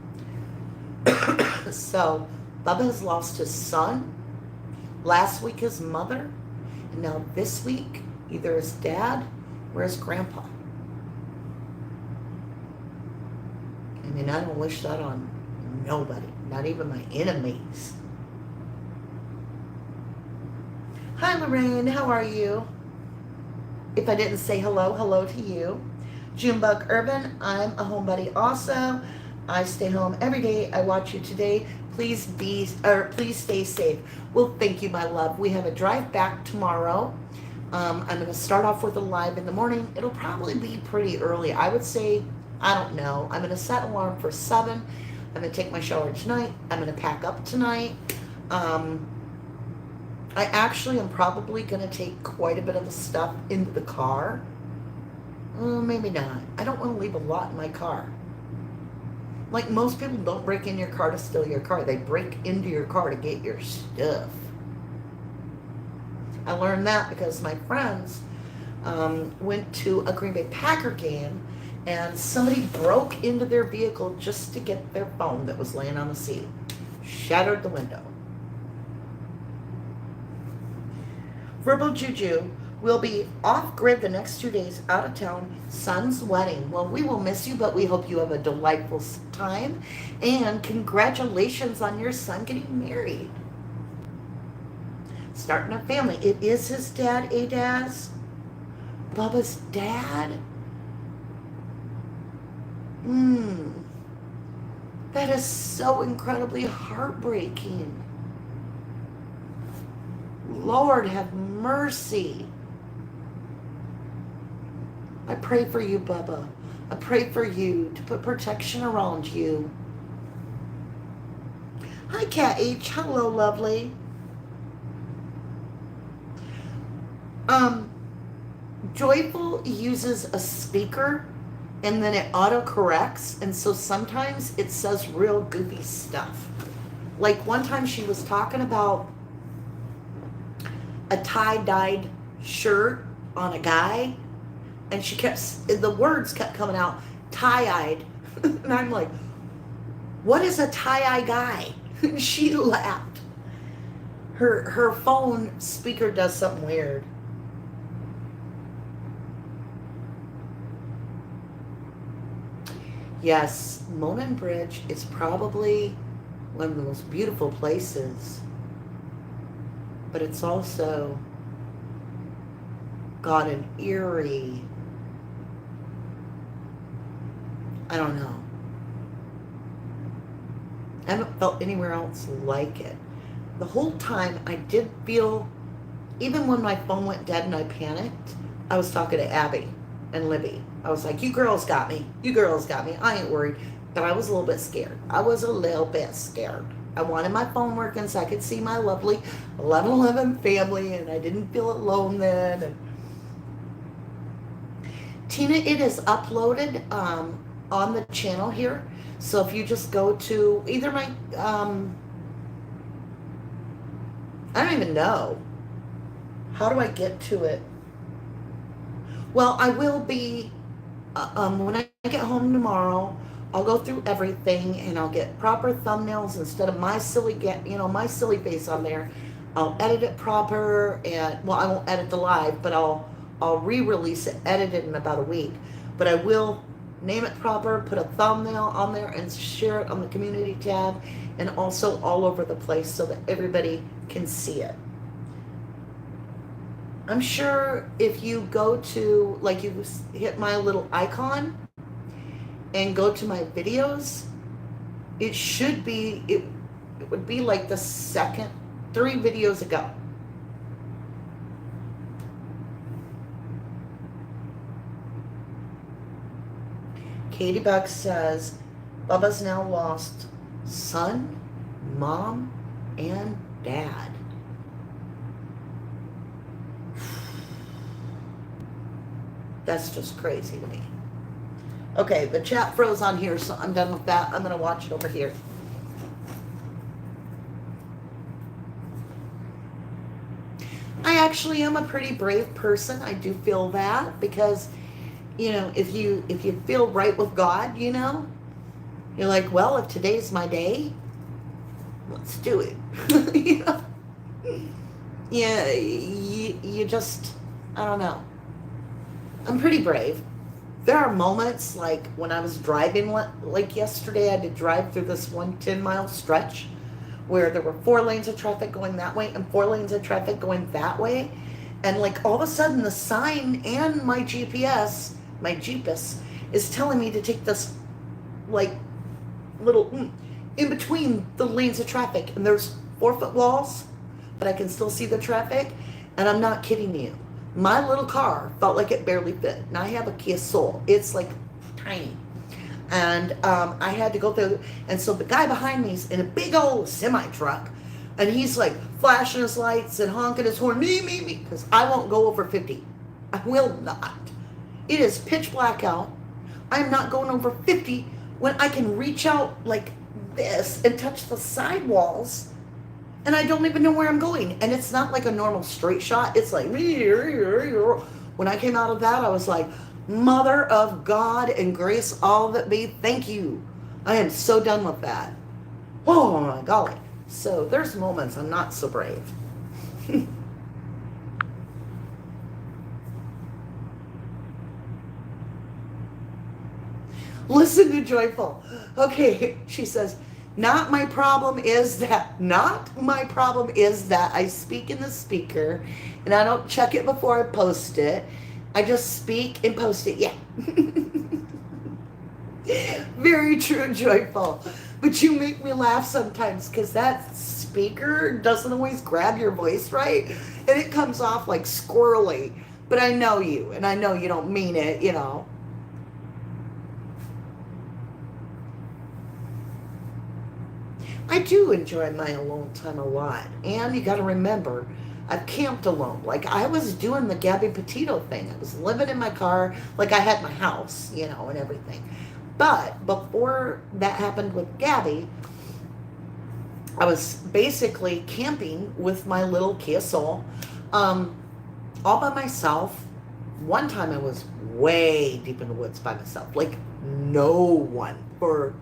So Bubba has lost his son, last week his mother, and now this week either his dad or his grandpa. I mean, I don't wish that on nobody, not even my enemies. Hi Lorraine, how are you? If I didn't say hello, hello to you. Junebug Urban, I'm a homebody also. I stay home every day. I watch you today. Please stay safe. Well, thank you, my love. We have a drive back tomorrow. I'm going to start off with a live in the morning. It'll probably be pretty early. I would say I don't know. I'm going to set an alarm for 7. I'm going to take my shower tonight. I'm going to pack up tonight. I actually am probably going to take quite a bit of the stuff into the car. Maybe not. I don't want to leave a lot in my car. Like, most people don't break in your car to steal your car. They break into your car to get your stuff. I learned that because my friends went to a Green Bay Packer game, and somebody broke into their vehicle just to get their phone that was laying on the seat. Shattered the window. Verbal Juju will be off-grid the next 2 days, out of town, son's wedding. Well, we will miss you, but we hope you have a delightful time. And congratulations on your son getting married. Starting a family. It is his dad, Adaz. Bubba's dad. That is so incredibly heartbreaking. Lord have mercy. I pray for you, Bubba. I pray for you to put protection around you. Hi, Cat H. Hello, lovely. Joyful uses a speaker and then it auto-corrects, and so sometimes it says real goofy stuff. Like one time she was talking about a tie-dyed shirt on a guy, and the words kept coming out, tie-eyed. And I'm like, what is a tie-eye guy? She laughed. Her phone speaker does something weird. Yes, Monon Bridge is probably one of the most beautiful places, but it's also got an eerie, I don't know. I haven't felt anywhere else like it. The whole time I did feel, even when my phone went dead and I panicked, I was talking to Abby and Libby. I was like, you girls got me. You girls got me. I ain't worried. But I was a little bit scared. I was a little bit scared. I wanted my phone working so I could see my lovely 1111 family, and I didn't feel alone then. And Tina, it is uploaded on the channel here. So if you just go to either my, I don't even know. How do I get to it? Well, I will be, when I get home tomorrow, I'll go through everything and I'll get proper thumbnails instead of my silly face on there. I'll edit it proper, and, well, I won't edit the live, but I'll re-release it, edit it in about a week. But I will name it proper, put a thumbnail on there, and share it on the community tab, and also all over the place so that everybody can see it. I'm sure if you go to, like, you hit my little icon and go to my videos, it should be, it would be like the second, 3 videos ago. Katie Buck says, Bubba's now lost son, mom, and dad. That's just crazy to me. Okay, the chat froze on here, so I'm done with that. I'm going to watch it over here. I actually am a pretty brave person. I do feel that because, you know, if you feel right with God, you know, you're like, well, if today's my day, let's do it. You know? Yeah, you just, I don't know. I'm pretty brave. There are moments like when I was driving, like yesterday, I had to drive through this 10-mile stretch where there were 4 lanes of traffic going that way and 4 lanes of traffic going that way. And like all of a sudden the sign and my GPS, my Jeepus, is telling me to take this like little in between the lanes of traffic. And there's 4-foot walls, but I can still see the traffic. And I'm not kidding you. My little car felt like it barely fit. Now I have a Kia Soul. It's like tiny. And I had to go through, and so the guy behind me is in a big old semi truck, and he's like flashing his lights and honking his horn, me, because I won't go over 50. I will not. It is pitch black out. I'm not going over 50 when I can reach out like this and touch the sidewalls, and I don't even know where I'm going. And it's not like a normal straight shot. It's like, when I came out of that, I was like, Mother of God and grace all that be, thank you. I am so done with that. Oh my golly. So there's moments I'm not so brave. Listen to Joyful. Okay, she says, not my problem is that I speak in the speaker and I don't check it before I post it. I just speak and post it. Yeah. Very true, Joyful. But you make me laugh sometimes because that speaker doesn't always grab your voice right. And it comes off like squirrely. But I know you, and I know you don't mean it, you know. I do enjoy my alone time a lot. And you got to remember, I've camped alone. Like I was doing the Gabby Petito thing. I was living in my car, like I had my house, you know, and everything. But before that happened with Gabby, I was basically camping with my little Kia Soul, all by myself. One time I was way deep in the woods by myself, like no one. For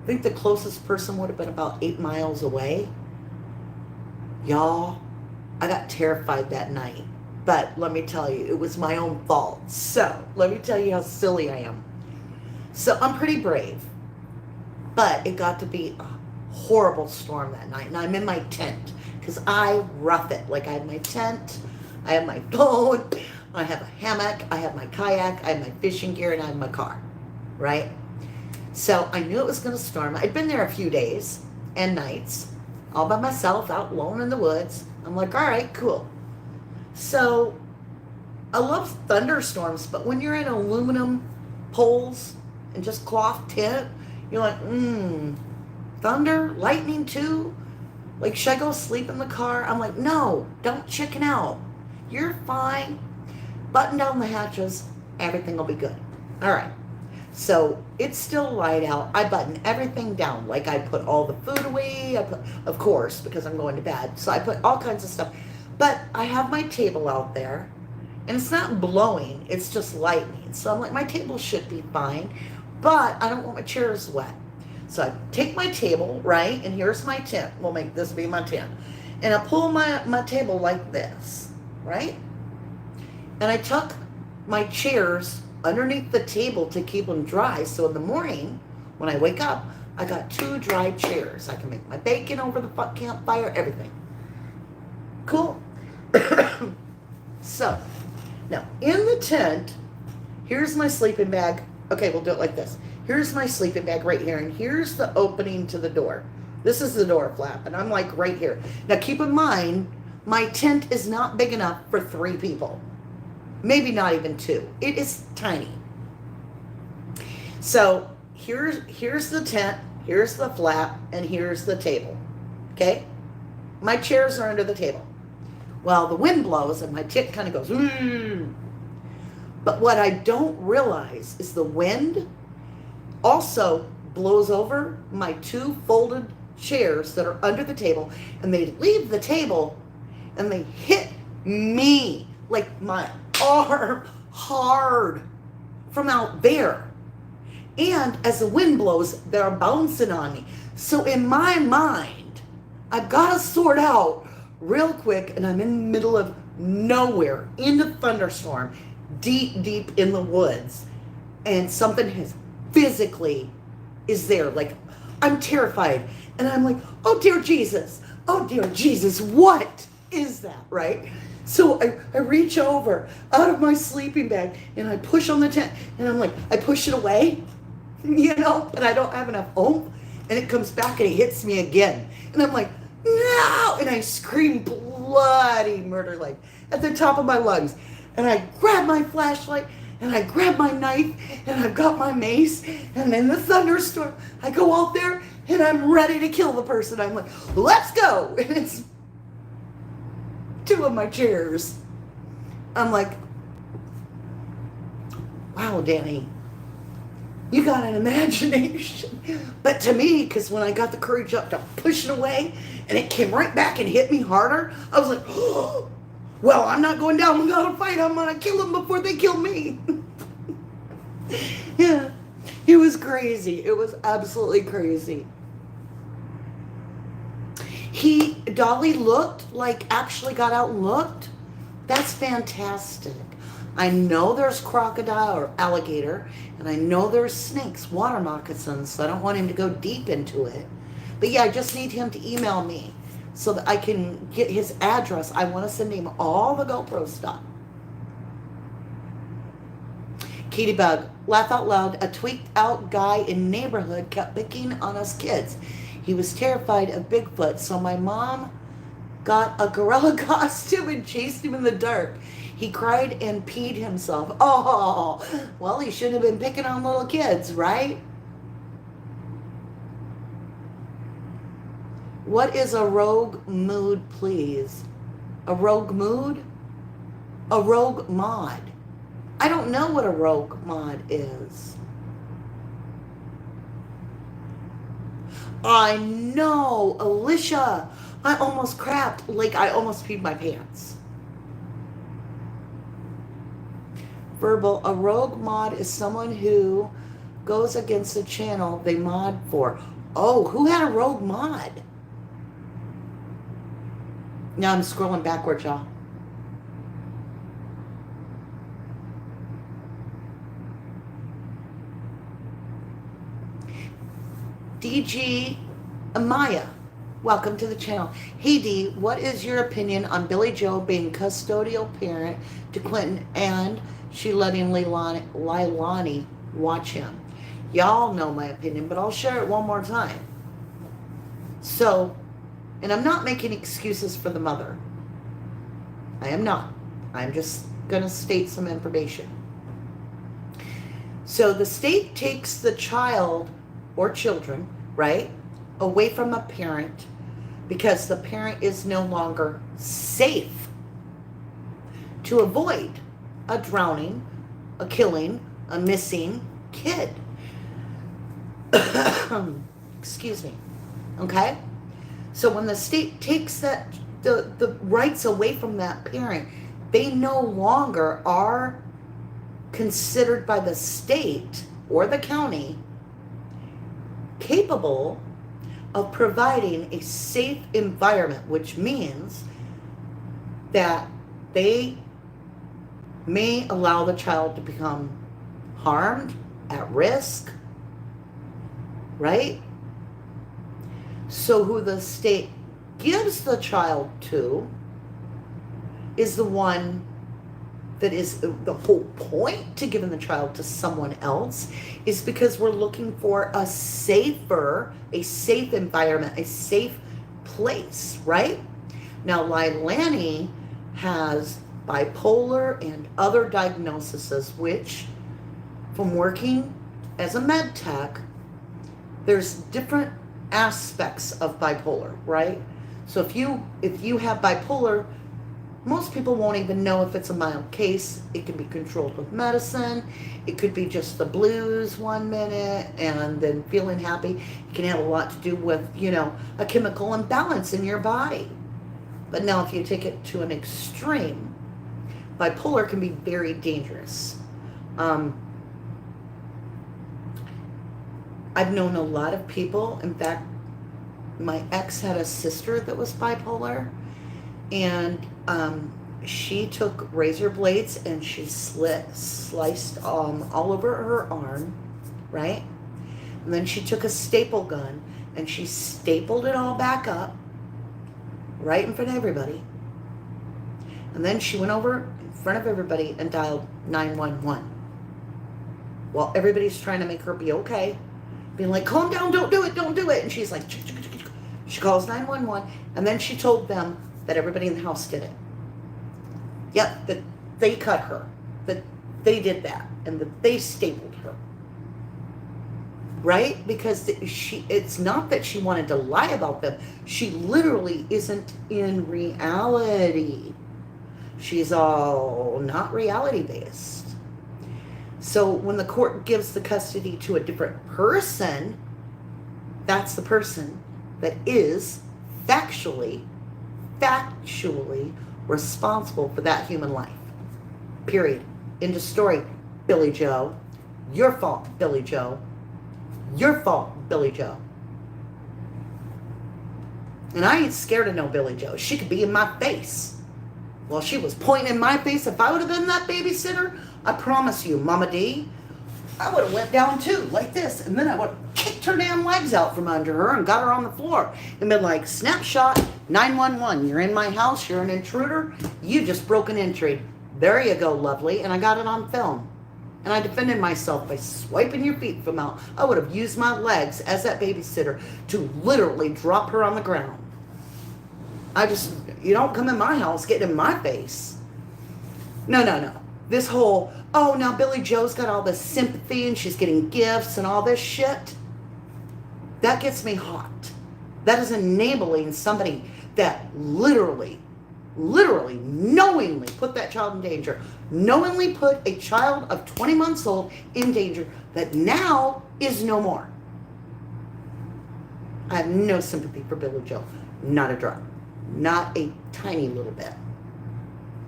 I think the closest person would have been about 8 miles away. Y'all, I got terrified that night. But let me tell you, it was my own fault. So let me tell you how silly I am. So I'm pretty brave. But it got to be a horrible storm that night. And I'm in my tent because I rough it. Like I have my tent, I have my phone, I have a hammock, I have my kayak, I have my fishing gear, and I have my car. Right? So I knew it was going to storm. I'd been there a few days and nights, all by myself, out alone in the woods. I'm like, all right, cool. So I love thunderstorms, but when you're in aluminum poles and just cloth tent, you're like, thunder, lightning too? Like, should I go sleep in the car? I'm like, no, don't chicken out. You're fine. Button down the hatches. Everything will be good. All right. So it's still light out. I button everything down. Like I put all the food away. Of course, because I'm going to bed. So I put all kinds of stuff. But I have my table out there. And it's not blowing. It's just lightning. So I'm like, my table should be fine. But I don't want my chairs wet. So I take my table, right? And here's my tent. We'll make this be my tent. And I pull my table like this, right? And I tuck my chairs underneath the table to keep them dry. So in the morning, when I wake up, I got 2 dry chairs. I can make my bacon over the campfire, everything. Cool. So, now in the tent, here's my sleeping bag. Okay, we'll do it like this. Here's my sleeping bag right here, and here's the opening to the door. This is the door flap, and I'm like right here. Now keep in mind, my tent is not big enough for 3 people. Maybe not even 2. It is tiny. So here's the tent, here's the flap, and here's the table. Okay? My chairs are under the table. Well, the wind blows and my tent kind of goes, But what I don't realize is the wind also blows over my 2 folded chairs that are under the table, and they leave the table and they hit me, like my arm, hard from out there. And as the wind blows, they're bouncing on me. So in my mind, I've got to sort out real quick, and I'm in the middle of nowhere, in the thunderstorm, deep in the woods, and something has physically is there. Like, I'm terrified, and I'm like, oh dear Jesus, what is that, right? So I reach over out of my sleeping bag and I push on the tent, and I'm like, I push it away, but I don't have enough oomph, and it comes back and it hits me again. And I'm like, no! And I scream bloody murder, like at the top of my lungs. And I grab my flashlight and I grab my knife and I've got my mace, and in the thunderstorm, I go out there and I'm ready to kill the person. I'm like, let's go. And it's two of my chairs. I'm like, wow, Danny, you got an imagination. But to me, because when I got the courage up to push it away and it came right back and hit me harder, I was like, oh, well, I'm not going down without a fight. I'm going to kill them before they kill me. Yeah, it was crazy. It was absolutely crazy. Dolly looked, like actually got out and looked. That's fantastic. I know there's crocodile or alligator, and I know there's snakes, water moccasins, so I don't want him to go deep into it. But yeah, I just need him to email me so that I can get his address. I want to send him all the GoPro stuff. Katie Bug, laugh out loud. A tweaked out guy in neighborhood kept picking on us kids. He was terrified of Bigfoot, so my mom got a gorilla costume and chased him in the dark. He cried and peed himself. Oh, well, he shouldn't have been picking on little kids, right? What is a rogue mood, please? A rogue mood? A rogue mod. I don't know what a rogue mod is. I know, Alicia. I almost crapped, like I almost peed my pants. Verbal, a rogue mod is someone who goes against the channel they mod for. Oh, who had a rogue mod? Now I'm scrolling backwards, y'all. DG Amaya, welcome to the channel. Hey D, what is your opinion on Billy Joe being custodial parent to Quinton and she letting Leilani watch him? Y'all know my opinion, but I'll share it one more time. So, and I'm not making excuses for the mother. I am not. I'm just going to state some information. So the state takes the child or children, right, away from a parent because the parent is no longer safe to avoid a drowning, a killing, a missing kid. Excuse me. Okay? So when the state takes that the rights away from that parent, they no longer are considered by the state or the county capable of providing a safe environment, which means that they may allow the child to become harmed, at risk, right? So who the state gives the child to is the one that is the whole point to giving the child to someone else is because we're looking for a safe environment, a safe place, right? Now, Leilani has bipolar and other diagnoses, which from working as a med tech, there's different aspects of bipolar, right? So if you have bipolar, most people won't even know if it's a mild case. It can be controlled with medicine. It could be just the blues one minute and then feeling happy. It can have a lot to do with, a chemical imbalance in your body. But now if you take it to an extreme, bipolar can be very dangerous. I've known a lot of people. In fact, my ex had a sister that was bipolar, and she took razor blades and she sliced all over her arm, right? And then she took a staple gun and she stapled it all back up right in front of everybody. And then she went over in front of everybody and dialed 911. While everybody's trying to make her be okay, being like, calm down, don't do it. And she's like, she calls 911, and then she told them that everybody in the house did it. Yep, that they cut her. That they did that and that they stapled her. Right? Because it's not that she wanted to lie about them. She literally isn't in reality. She's all not reality based. So when the court gives the custody to a different person, that's the person that is factually responsible for that human life. Period. End of story. Billy Joe. Your fault, Billy Joe. Your fault, Billy Joe. And I ain't scared of no Billy Joe. She could be in my face. Well, she was pointing in my face. If I would have been that babysitter, I promise you, Mama D, I would have went down too, like this. And then I would have kicked her damn legs out from under her and got her on the floor. And been like, snapshot, 911. You're in my house. You're an intruder. You just broke an entry. There you go, lovely. And I got it on film. And I defended myself by swiping your feet from out. I would have used my legs as that babysitter to literally drop her on the ground. You don't come in my house, get in my face. No. This whole, oh, now Billy Joe's got all this sympathy and she's getting gifts and all this shit. That gets me hot. That is enabling somebody that literally, knowingly put that child in danger. Knowingly put a child of 20 months old in danger that now is no more. I have no sympathy for Billy Joe. Not a drop. Not a tiny little bit.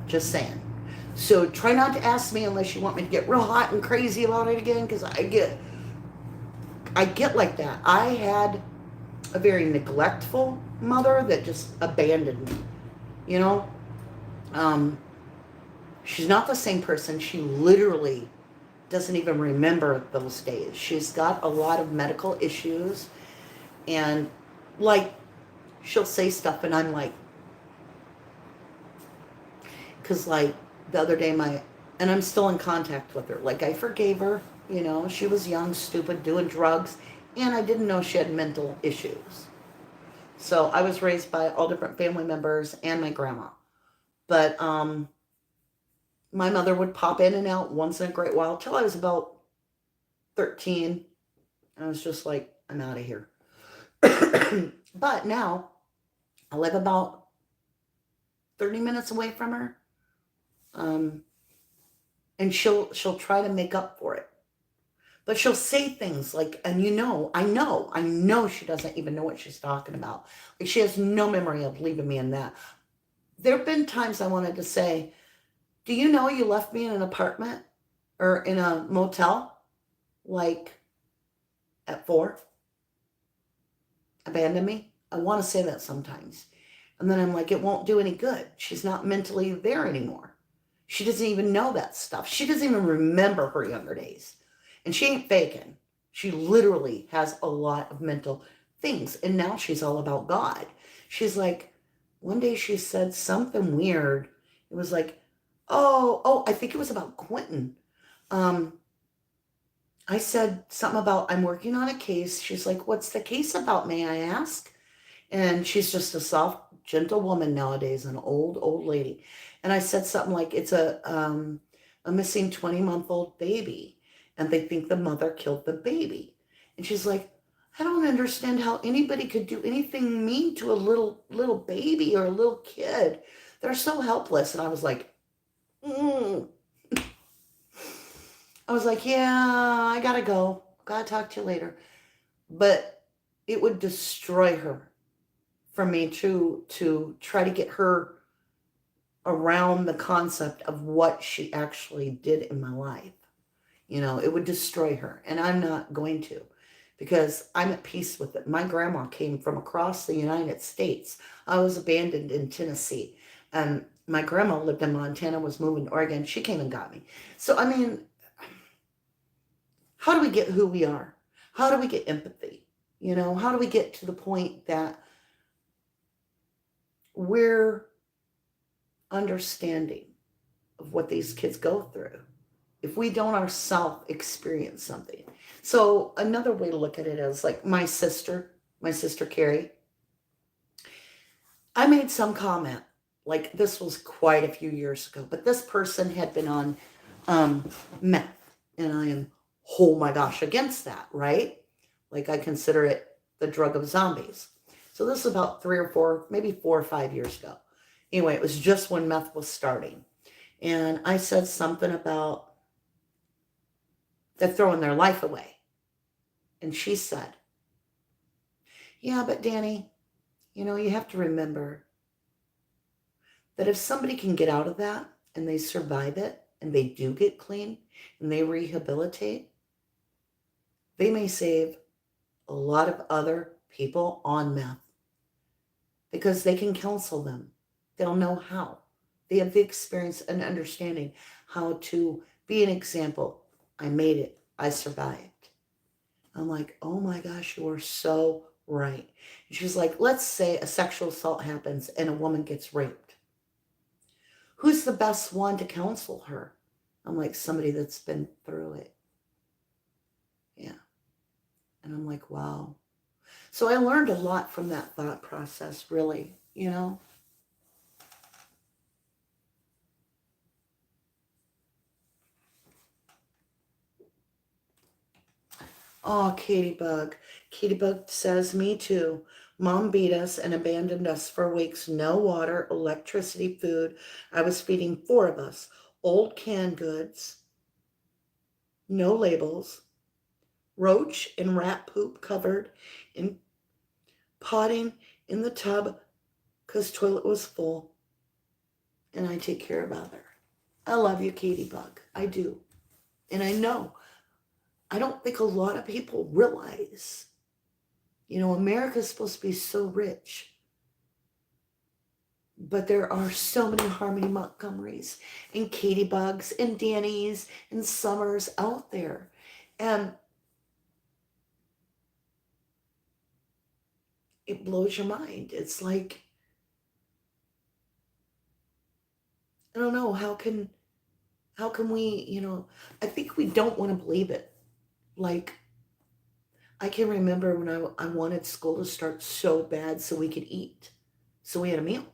Just saying. So try not to ask me unless you want me to get real hot and crazy about it again, because I get like that. I had a very neglectful mother that just abandoned me. You know? She's not the same person. She literally doesn't even remember those days. She's got a lot of medical issues, and like, she'll say stuff and I'm like, because like the other day and I'm still in contact with her. Like, I forgave her, you know, she was young, stupid, doing drugs, and I didn't know she had mental issues. So I was raised by all different family members and my grandma. But my mother would pop in and out once in a great while till I was about 13. And I was just like, I'm out of here. But now I live about 30 minutes away from her. And she'll try to make up for it. But she'll say things like, and I know she doesn't even know what she's talking about. Like, she has no memory of leaving me in that. There have been times I wanted to say, do you know you left me in an apartment or in a motel, like at 4? Abandon me? I want to say that sometimes. And then I'm like, it won't do any good. She's not mentally there anymore. She doesn't even know that stuff. She doesn't even remember her younger days. And she ain't faking. She literally has a lot of mental things. And now she's all about God. She's like, one day she said something weird. It was like, oh, I think it was about Quinton. I said something about, I'm working on a case. She's like, what's the case about, may I ask? And she's just a soft, gentle woman nowadays, an old lady. And I said something like, it's a missing 20-month-old baby. And they think the mother killed the baby. And she's like, I don't understand how anybody could do anything mean to a little baby or a little kid. They're so helpless. And I was like, I was like, yeah, I gotta go. Gotta talk to you later. But it would destroy her for me to try to get her around the concept of what she actually did in my life. You know, it would destroy her. And I'm not going to, because I'm at peace with it. My grandma came from across the United States. I was abandoned in Tennessee. And my grandma lived in Montana, was moving to Oregon. She came and got me. So, I mean, how do we get who we are? How do we get empathy? You know, how do we get to the point that we're understanding of what these kids go through if we don't ourselves experience something? So another way to look at it is like my sister Carrie, I made some comment, like this was quite a few years ago, but this person had been on meth. And I am, oh my gosh, against that, right? Like I consider it the drug of zombies. So this is about 3 or 4, maybe 4 or 5 years ago. Anyway, it was just when meth was starting. And I said something about they're throwing their life away. And she said, yeah, but Danny, you have to remember that if somebody can get out of that and they survive it and they do get clean and they rehabilitate, they may save a lot of other people on meth because they can counsel them. They'll know how. They have the experience and understanding how to be an example. I made it. I survived. I'm like, oh my gosh, you are so right. And she's like, let's say a sexual assault happens and a woman gets raped. Who's the best one to counsel her? I'm like, somebody that's been through it. Yeah. And I'm like, wow. So I learned a lot from that thought process, really, Oh, Katybug. Katybug says, me too. Mom beat us and abandoned us for weeks. No water, electricity, food. I was feeding 4 of us. Old canned goods. No labels. Roach and rat poop covered in potting in the tub because toilet was full. And I take care of other. I love you, Katybug. I do. And I know. I don't think a lot of people realize, America's supposed to be so rich. But there are so many Harmony Montgomerys and Katybugs and Dannys and Summers out there. And it blows your mind. It's like, I don't know, how can we, I think we don't want to believe it. Like, I can remember when I wanted school to start so bad so we could eat. So we had a meal,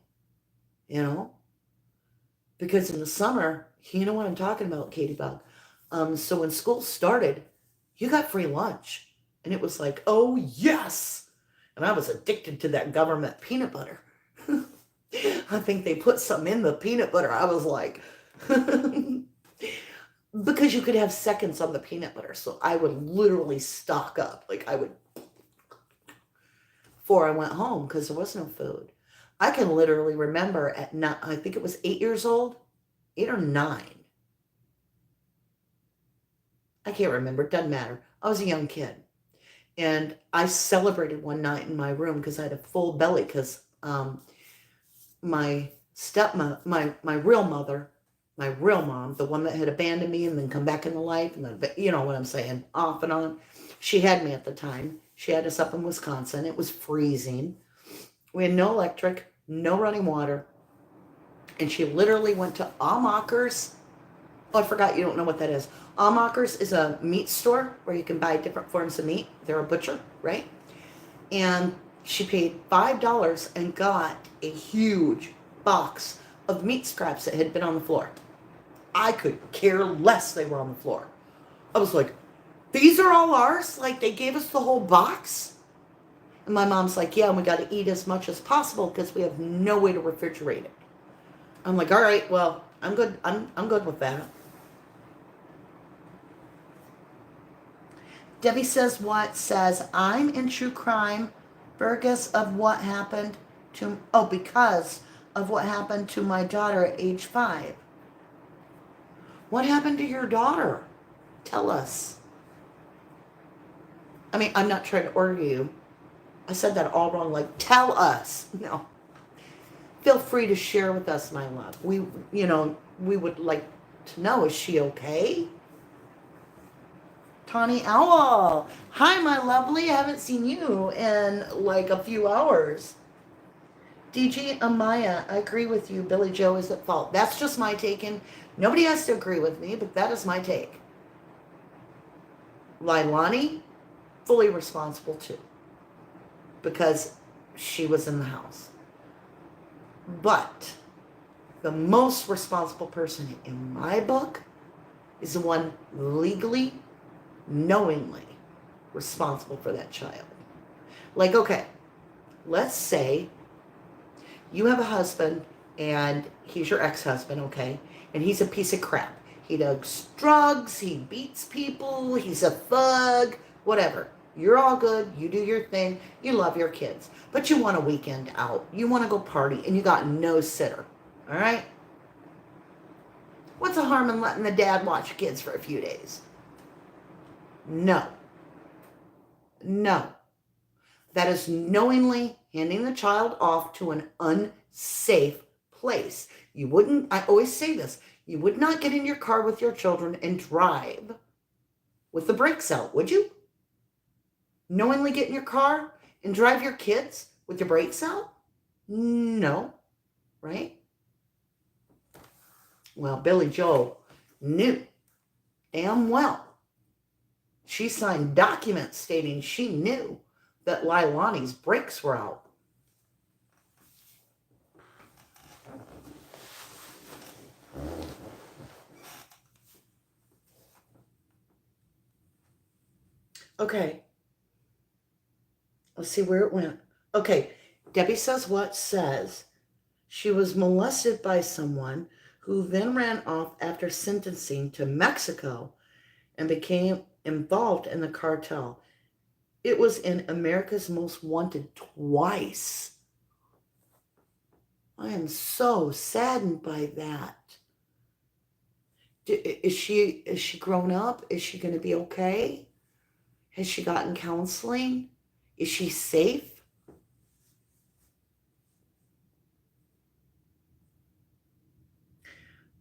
because in the summer, you know what I'm talking about, Katybug. So when school started, you got free lunch. And it was like, oh, yes. And I was addicted to that government peanut butter. I think they put something in the peanut butter. I was like, because you could have seconds on the peanut butter. So I would literally stock up. Like I would, before I went home, because there was no food. I can literally remember at not, I think it was 8 years old, 8 or 9. I can't remember. It doesn't matter. I was a young kid. And I celebrated one night in my room because I had a full belly because my stepmother, my real mother, my real mom, the one that had abandoned me and then come back into life, and then, you know what I'm saying, off and on. She had me at the time. She had us up in Wisconsin. It was freezing. We had no electric, no running water. And she literally went to Amacher's. Oh, I forgot you don't know what that is. Amacher's is a meat store where you can buy different forms of meat. They're a butcher, right? And she paid $5 and got a huge box of meat scraps that had been on the floor. I could care less they were on the floor. I was like, these are all ours? Like they gave us the whole box? And my mom's like, yeah, and we got to eat as much as possible because we have no way to refrigerate it. I'm like, all right, well, I'm good. I'm good with that. Debbie says what? Says, I'm in true crime. Burgess of what happened to, because of what happened to my daughter at age 5. What happened to your daughter? Tell us. I mean, I'm not trying to order you. I said that all wrong. Like, tell us. No. Feel free to share with us, my love. We would like to know, is she okay? Tawny Owl. Hi, my lovely. I haven't seen you in like a few hours. DG Amaya, I agree with you. Billy Joe is at fault. That's just my take. And nobody has to agree with me, but that is my take. Lailani, fully responsible too. Because she was in the house. But the most responsible person in my book is the one legally, knowingly responsible for that child. Like, okay, let's say you have a husband and he's your ex-husband, okay? And he's a piece of crap. He does drugs, he beats people, he's a thug, whatever. You're all good, you do your thing, you love your kids. But you want a weekend out, you want to go party, and you got no sitter, all right? What's the harm in letting the dad watch kids for a few days? No. No. That is knowingly handing the child off to an unsafe place. You wouldn't, I always say this, you would not get in your car with your children and drive with the brakes out, would you? Knowingly get in your car and drive your kids with your brakes out? No, right? Well, Billy Joel knew damn well. She signed documents stating she knew that Leilani's brakes were out. Okay. Let's see where it went. Okay. Debbie says what says she was molested by someone who then ran off after sentencing to Mexico and became involved in the cartel. It was in America's Most Wanted twice. I am so saddened by that. Is she grown up? Is she going to be okay? Has she gotten counseling? Is she safe?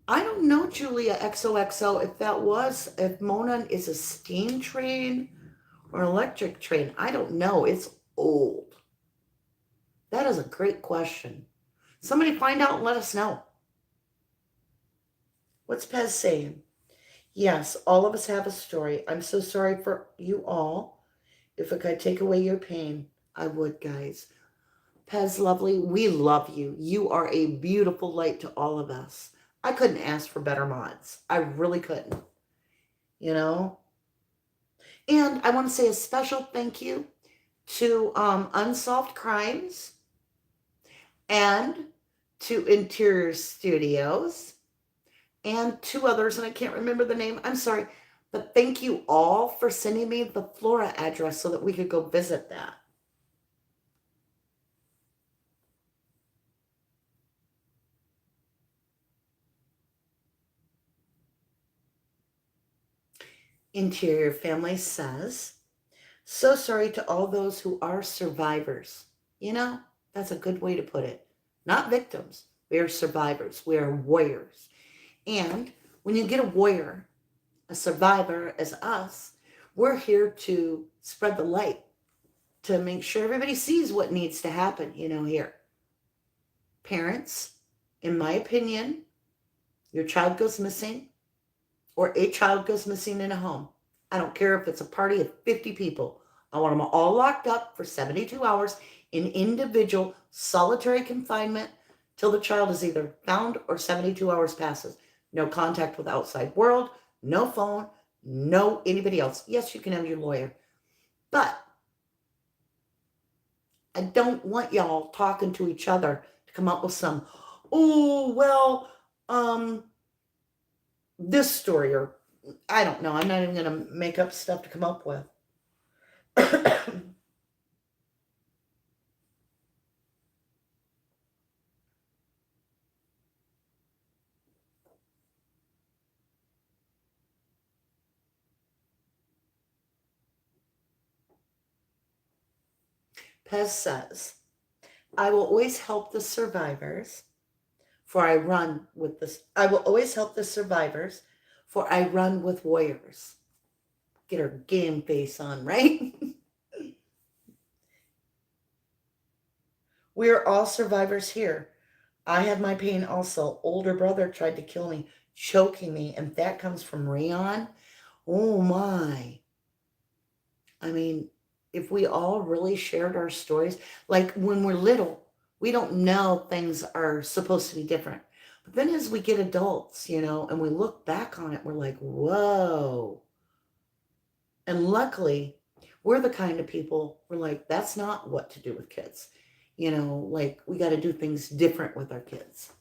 I don't know, Julia XOXO, if Mona is a steam train or an electric train. I don't know. It's old. That is a great question. Somebody find out and let us know. What's Pez saying? Yes, all of us have a story. I'm so sorry for you all. If I could take away your pain, I would, guys. Pez lovely, we love you. You are a beautiful light to all of us. I couldn't ask for better mods. I really couldn't. You know? And I want to say a special thank you to Unsolved Crimes and to Interior Studios and two others, and I can't remember the name. I'm sorry. But thank you all for sending me the Flora address so that we could go visit that. Interior Family says, so sorry to all those who are survivors. You know, that's a good way to put it. Not victims. We are survivors. We are warriors. And when you get a warrior, a survivor as us, we're here to spread the light, to make sure everybody sees what needs to happen, here. Parents, in my opinion, your child goes missing or a child goes missing in a home. I don't care if it's a party of 50 people. I want them all locked up for 72 hours in individual solitary confinement till the child is either found or 72 hours passes. No contact with the outside world, no phone, no anybody else. Yes, you can have your lawyer. But I don't want y'all talking to each other to come up with some, this story, or I don't know. I'm not even going to make up stuff to come up with. Pez says, I will always help the survivors, for I run with this. I will always help the survivors, for I run with warriors. Get her game face on, right? We are all survivors here. I have my pain also. Older brother tried to kill me, choking me, and that comes from Rayon. Oh my. I mean, if we all really shared our stories, like when we're little, we don't know things are supposed to be different. But then as we get adults, you know, and we look back on it, we're like, whoa. And luckily, we're the kind of people, we're like, that's not what to do with kids. You know, like we got to do things different with our kids.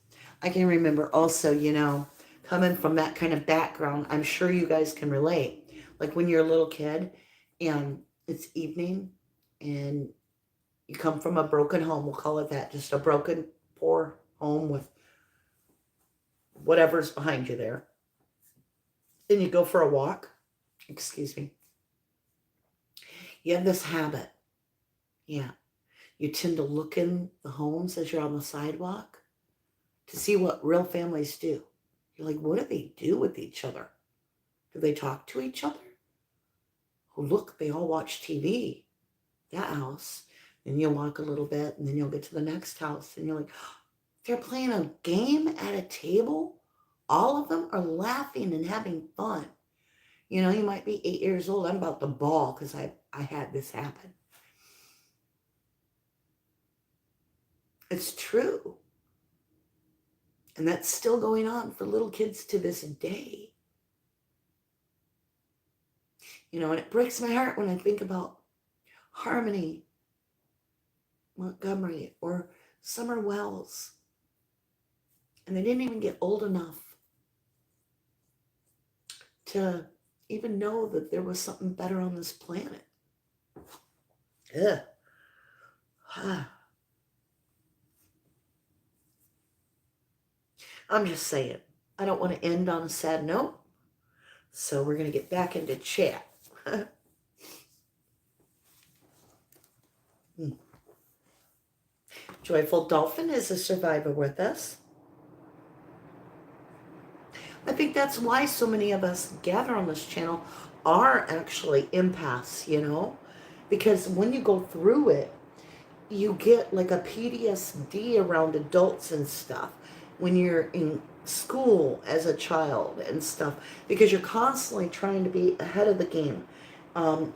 I can remember also, you know, coming from that kind of background, I'm sure you guys can relate. Like when you're a little kid and it's evening and you come from a broken home, we'll call it that, just a broken, poor home with whatever's behind you there. Then you go for a walk. Excuse me. You have this habit. Yeah. You tend to look in the homes as you're on the sidewalk to see what real families do. You're like, what do they do with each other? Do they talk to each other? Oh, look, they all watch TV. That house. Then you'll walk a little bit and then you'll get to the next house and you're like, they're playing a game at a table. All of them are laughing and having fun. You know, you might be 8 years old. I'm about to bawl because I had this happen. It's true. And that's still going on for little kids to this day. You know, and it breaks my heart when I think about Harmony Montgomery or Summer Wells. And they didn't even get old enough to even know that there was something better on this planet. Ugh. I'm just saying, I don't want to end on a sad note. So we're going to get back into chat. Joyful Dolphin is a survivor with us. I think that's why so many of us gather on this channel are actually empaths, you know, because when you go through it, you get like a PTSD around adults and stuff when you're in school as a child and stuff, because you're constantly trying to be ahead of the game.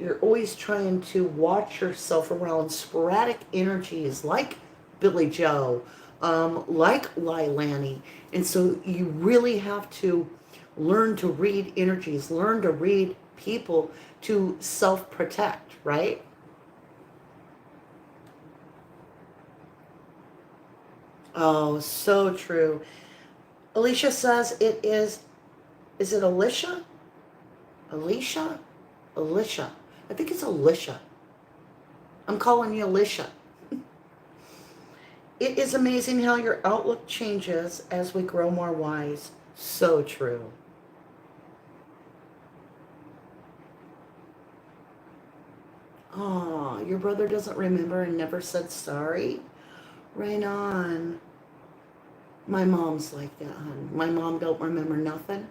You're always trying to watch yourself around sporadic energies like Billy Joe, like Lilani. And so you really have to learn to read energies, learn to read people to self-protect, right? Oh, so true. Alicia says it is it Alicia? Alicia? Alicia. I think it's Alicia. I'm calling you Alicia. It is amazing how your outlook changes as we grow more wise. So true. Oh, your brother doesn't remember and never said sorry? Right on. My mom's like that, hon. My mom don't remember nothing.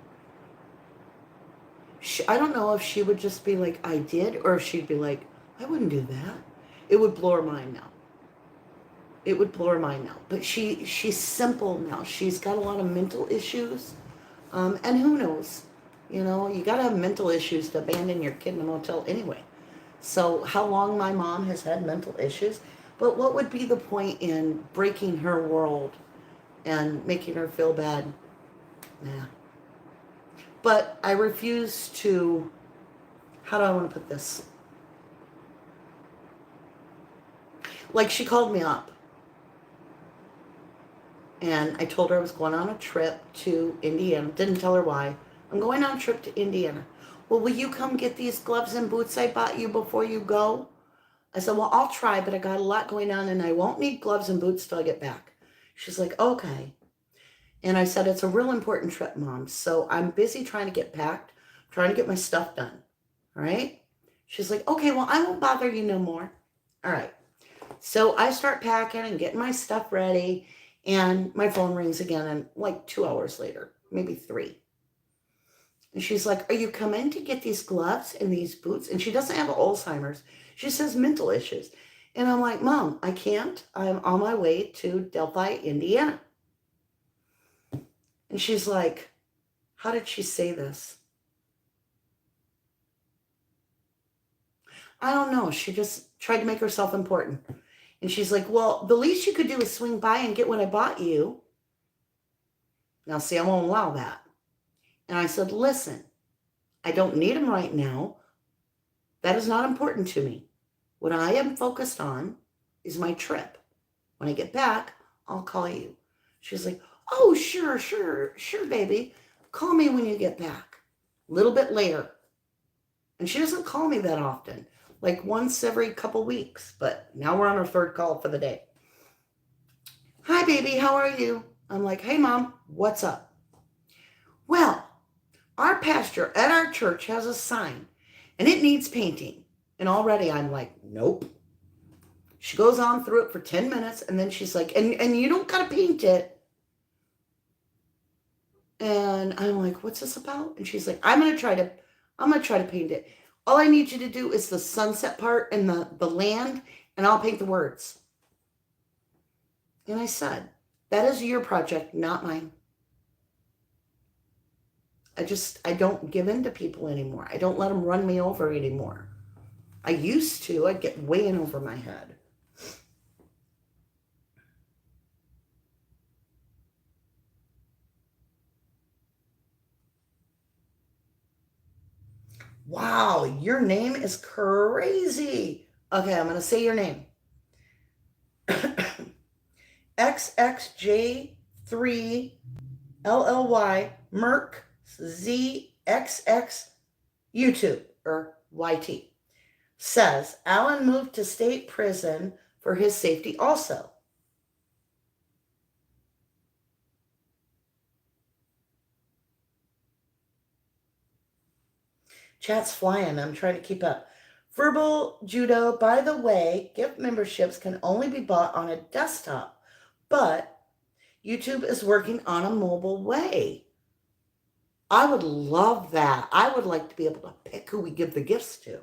I don't know if she would just be like, I did, or if she'd be like, I wouldn't do that. It would blow her mind now. It would blow her mind now. But she's simple now. She's got a lot of mental issues. And who knows? You know, you got to have mental issues to abandon your kid in a motel anyway. So how long my mom has had mental issues, but what would be the point in breaking her world and making her feel bad? Nah. But I refuse to, how do I want to put this? Like she called me up and I told her I was going on a trip to Indiana. Didn't tell her why. I'm going on a trip to Indiana. Well, will you come get these gloves and boots I bought you before you go? I said, well, I'll try, but I got a lot going on and I won't need gloves and boots till I get back. She's like, okay. And I said, it's a real important trip, Mom. So I'm busy trying to get packed, trying to get my stuff done. All right? She's like, okay, well, I won't bother you no more. All right. So I start packing and getting my stuff ready. And my phone rings again, and like 2 hours later, maybe 3. And she's like, are you coming to get these gloves and these boots? And she doesn't have Alzheimer's. She says mental issues. And I'm like, Mom, I can't. I'm on my way to Delphi, Indiana. And she's like, how did she say this? I don't know. She just tried to make herself important. And she's like, well, the least you could do is swing by and get what I bought you. Now, see, I won't allow that. And I said, listen, I don't need them right now. That is not important to me. What I am focused on is my trip. When I get back, I'll call you. She's like, oh, sure, baby. Call me when you get back. A little bit later. And she doesn't call me that often, like once every couple weeks. But now we're on our third call for the day. Hi, baby, how are you? I'm like, hey, Mom, what's up? Well, our pastor at our church has a sign, and it needs painting. And already I'm like, nope. She goes on through it for 10 minutes, and then she's like, and you don't got to paint it. And I'm like, what's this about? And she's like, I'm going to try to paint it. All I need you to do is the sunset part and the land, and I'll paint the words. And I said, that is your project, not mine. I don't give in to people anymore. I don't let them run me over anymore. I used to. I'd get way in over my head. Wow, your name is crazy. Okay, I'm going to say your name. XXJ3LLY Merc ZXX YouTube or YT says Alan moved to state prison for his safety also. Chat's flying. I'm trying to keep up. Verbal Judo, by the way, gift memberships can only be bought on a desktop, but YouTube is working on a mobile way. I would love that. I would like to be able to pick who we give the gifts to.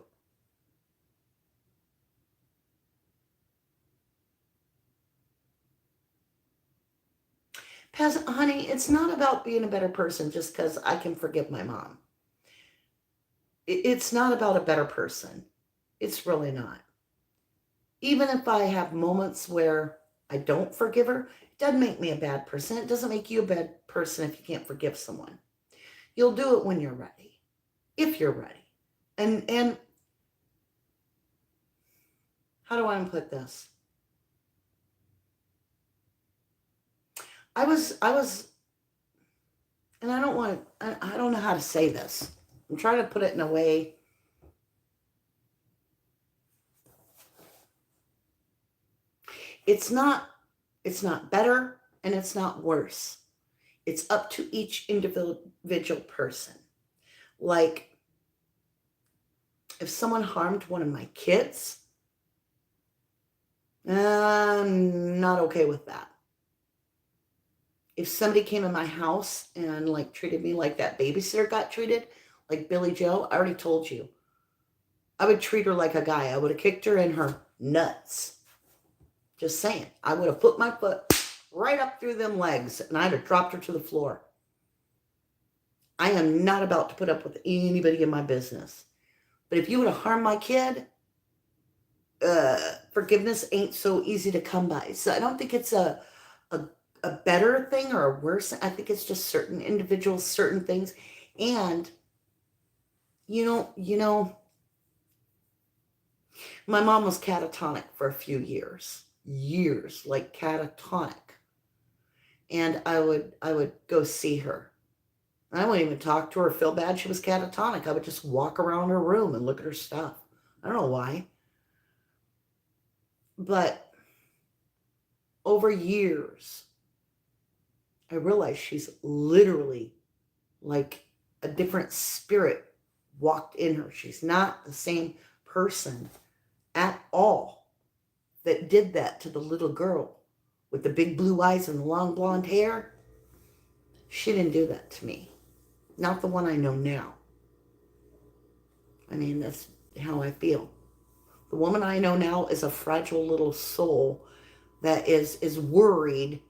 Peasant, honey, it's not about being a better person just because I can forgive my mom. It's not about a better person. It's really not. Even if I have moments where I don't forgive her, it doesn't make me a bad person. It doesn't make you a bad person if you can't forgive someone. You'll do it when you're ready, if you're ready. And how do I put this? I was, and I don't know how to say this. I'm trying to put it in a way. It's not better and it's not worse. It's up to each individual person. Like, if someone harmed one of my kids, I'm not okay with that. If somebody came in my house and like treated me like that babysitter got treated, like Billy Joe, I already told you, I would treat her like a guy. I would have kicked her in her nuts. Just saying. I would have put my foot right up through them legs and I'd have dropped her to the floor. I am not about to put up with anybody in my business. But if you would have harmed my kid, forgiveness ain't so easy to come by. So I don't think it's a better thing or a worse. I think it's just certain individuals, certain things. And, you know, my mom was catatonic for a few years, like catatonic. And I would go see her. I wouldn't even talk to her, feel bad she was catatonic. I would just walk around her room and look at her stuff. I don't know why. But over years, I realized she's literally like a different spirit walked in her. She's not the same person at all that did that to the little girl with the big blue eyes and the long blonde hair. She didn't do that to me. Not the one I know now. I mean, that's how I feel. The woman I know now is a fragile little soul that is worried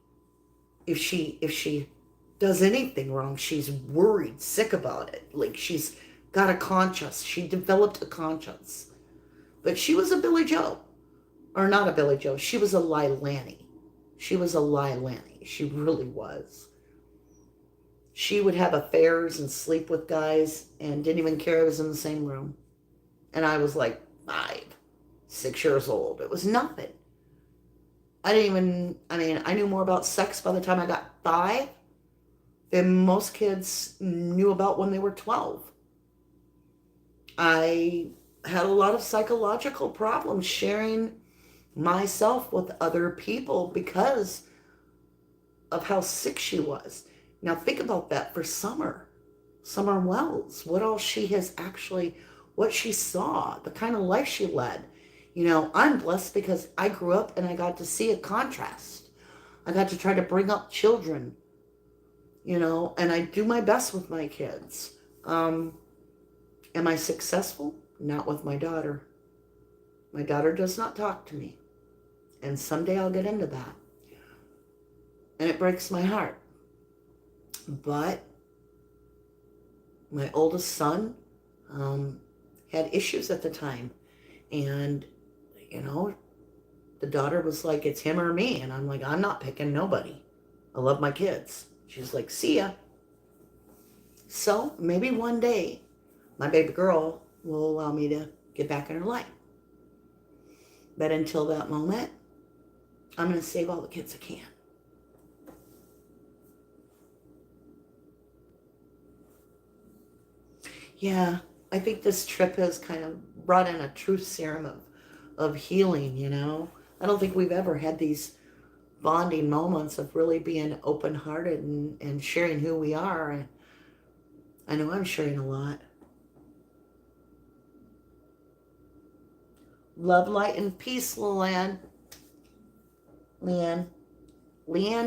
if she does anything wrong. She's worried, sick about it. Like she's got a conscience. She developed a conscience. But she was a Billy Joe. Or not a Billy Joe. She was a Lilani. She was a Lilani. She really was. She would have affairs and sleep with guys and didn't even care I was in the same room. And I was like 5, 6 years old. It was nothing. I knew more about sex by the time I got 5 than most kids knew about when they were 12. I had a lot of psychological problems sharing myself with other people because of how sick she was. Now think about that for Summer. Summer Wells, what all she has actually, what she saw, the kind of life she led. I'm blessed because I grew up and I got to see a contrast. I got to try to bring up children, and I do my best with my kids. Am I successful? Not with my daughter. My daughter does not talk to me. And someday I'll get into that. And it breaks my heart. But my oldest son had issues at the time. And, the daughter was like, it's him or me. And I'm like, I'm not picking nobody. I love my kids. She's like, see ya. So maybe one day my baby girl will allow me to get back in her life. But until that moment, I'm going to save all the kids I can. Yeah, I think this trip has kind of brought in a truth serum of healing, I don't think we've ever had these bonding moments of really being open-hearted and sharing who we are. And I know I'm sharing a lot. Love, light, and peace, Leanne.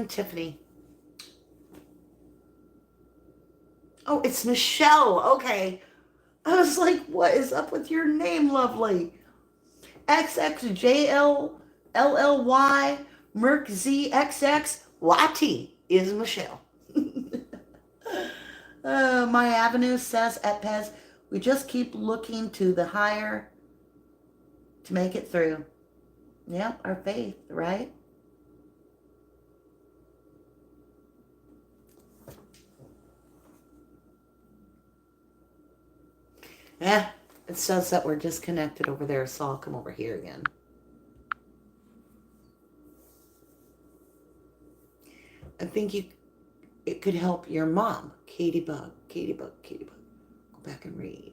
Tiffany. Oh, it's Michelle. Okay. I was like, what is up with your name, lovely? XXJLLLY Merc ZXX YT is Michelle. My Avenue says at Pez, we just keep looking to the higher to make it through. Yep, our faith, right? Yeah, it says that we're disconnected over there, so I'll come over here again. I think it could help your mom, Katie Bug. Go back and read.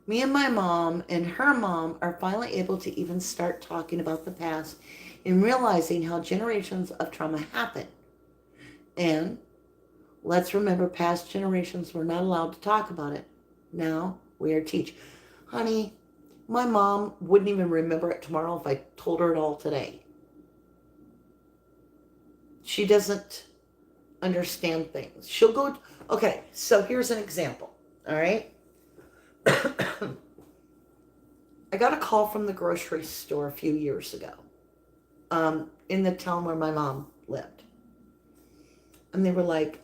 Me and my mom and her mom are finally able to even start talking about the past and realizing how generations of trauma happen. And let's remember, past generations were not allowed to talk about it. Now we are teach. Honey, my mom wouldn't even remember it tomorrow if I told her it all today. She doesn't understand things. She'll go, okay, so here's an example, all right? I got a call from the grocery store a few years ago in the town where my mom lived. And they were like,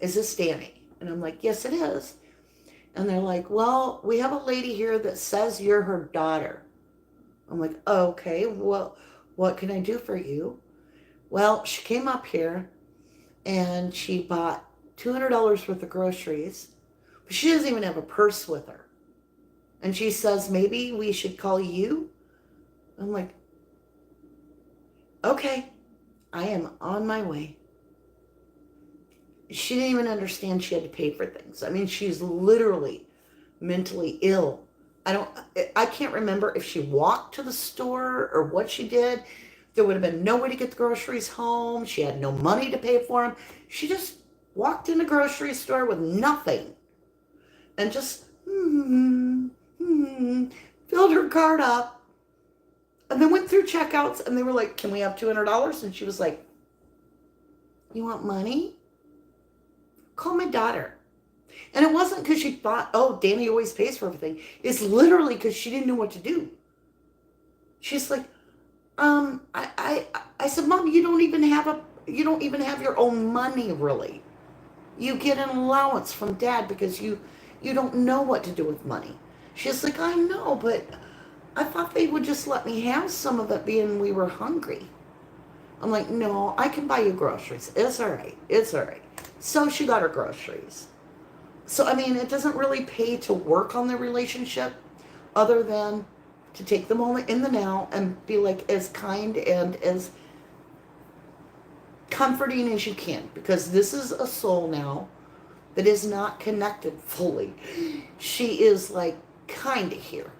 is this Danny? And I'm like, yes, it is. And they're like, well, we have a lady here that says you're her daughter. I'm like, okay, well, what can I do for you? Well, she came up here and she bought $200 worth of groceries, but she doesn't even have a purse with her. And she says, maybe we should call you? I'm like, okay, I am on my way. She didn't even understand she had to pay for things. I mean, she's literally mentally ill. I can't remember if she walked to the store or what she did. There would have been no way to get the groceries home. She had no money to pay for them. She just walked in the grocery store with nothing and just filled her card up and then went through checkouts and they were like, can we have $200? And she was like, you want money? Call my daughter. And it wasn't because she thought, oh, Danny always pays for everything. It's literally because she didn't know what to do. She's like, I said, Mom, you don't even have your own money, really. You get an allowance from Dad because you don't know what to do with money. She's like, I know, but I thought they would just let me have some of it being we were hungry. I'm like, no, I can buy you groceries. It's all right. It's all right. So she got her groceries. So, I mean, it doesn't really pay to work on the relationship other than to take the moment in the now and be like as kind and as comforting as you can, because this is a soul now that is not connected fully. She is like kind of here.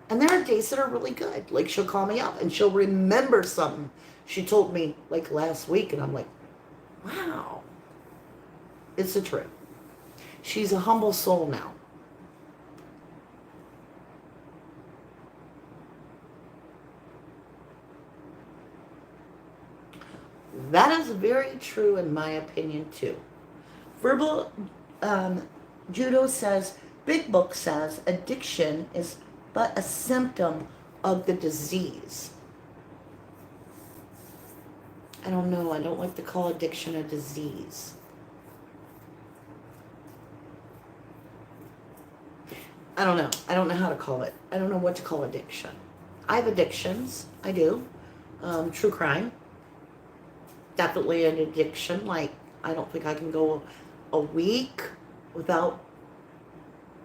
And there are days that are really good. Like she'll call me up and she'll remember something she told me like last week. And I'm like, wow, it's the truth. She's a humble soul now. That is very true in my opinion too. Verbal Judo says, Big Book says, addiction is but a symptom of the disease. I don't know. I don't like to call addiction a disease. I don't know. I don't know how to call it. I don't know what to call addiction. I have addictions. I do. True crime. Definitely an addiction. Like, I don't think I can go a week without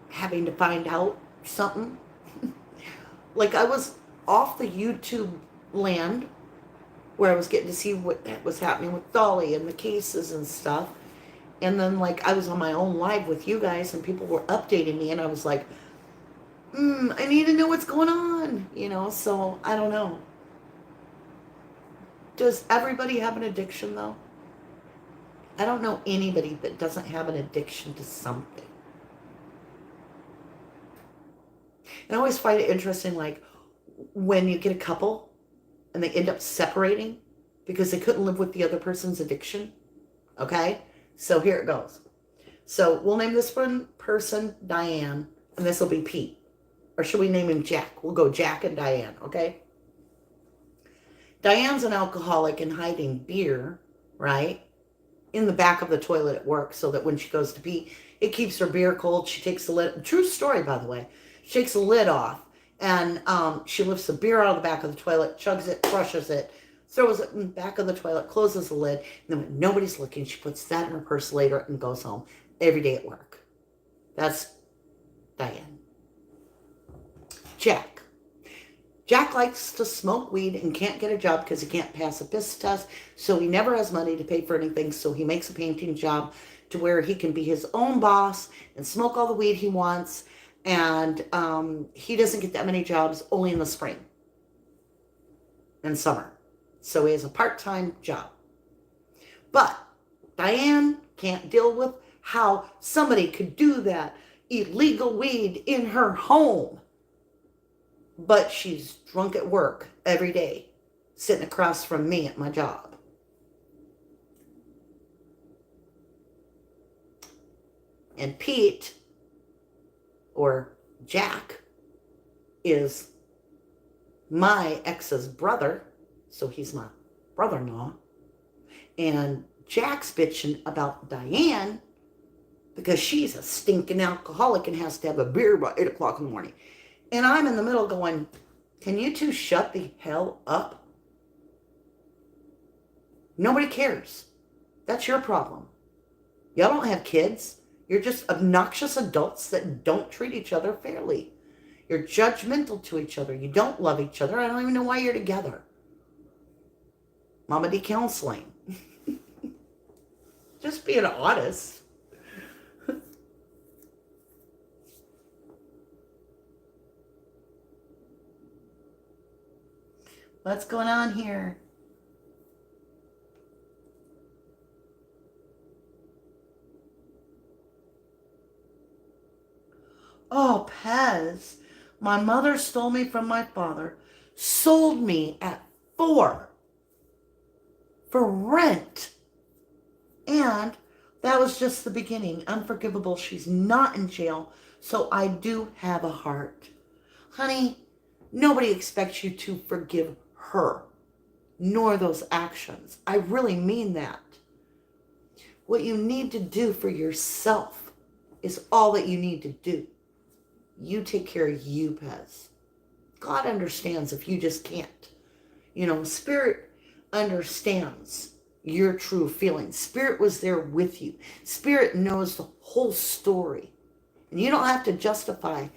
having to find out something. Like, I was off the YouTube land where I was getting to see what was happening with Dolly and the cases and stuff. And then, like, I was on my own live with you guys and people were updating me and I was like, I need to know what's going on, you know? So, I don't know. Does everybody have an addiction, though? I don't know anybody that doesn't have an addiction to something. And I always find it interesting, like, when you get a couple and they end up separating because they couldn't live with the other person's addiction. Okay? So here it goes. So we'll name this one person Diane, and this will be Pete. Or should we name him Jack? We'll go Jack and Diane, okay? Diane's an alcoholic and hiding beer, right, in the back of the toilet at work so that when she goes to pee, it keeps her beer cold. She takes the lid, true story, by the way. She takes the lid off and she lifts the beer out of the back of the toilet, chugs it, crushes it, throws it in the back of the toilet, closes the lid, and then when nobody's looking, she puts that in her purse later and goes home every day at work. That's Diane. Jack. Jack likes to smoke weed and can't get a job because he can't pass a piss test, so he never has money to pay for anything, so he makes a painting job to where he can be his own boss and smoke all the weed he wants, and he doesn't get that many jobs, only in the spring and summer. So he has a part-time job. But Diane can't deal with how somebody could do that illegal weed in her home. But she's drunk at work every day, sitting across from me at my job. And Pete, or Jack, is my ex's brother, so he's my brother-in-law. And Jack's bitching about Diane because she's a stinking alcoholic and has to have a beer by 8 o'clock in the morning. And I'm in the middle going, can you two shut the hell up? Nobody cares. That's your problem. Y'all don't have kids. You're just obnoxious adults that don't treat each other fairly. You're judgmental to each other. You don't love each other. I don't even know why you're together. Mama D counseling. Just being honest. What's going on here? Oh, Pez. My mother stole me from my father, sold me at 4 for rent. And that was just the beginning. Unforgivable. She's not in jail, so I do have a heart. Honey, nobody expects you to forgive her, nor those actions. I really mean that. What you need to do for yourself is all that you need to do. You take care of you, Pez. God understands if you just can't. You know, Spirit understands your true feelings. Spirit was there with you. Spirit knows the whole story. And you don't have to justify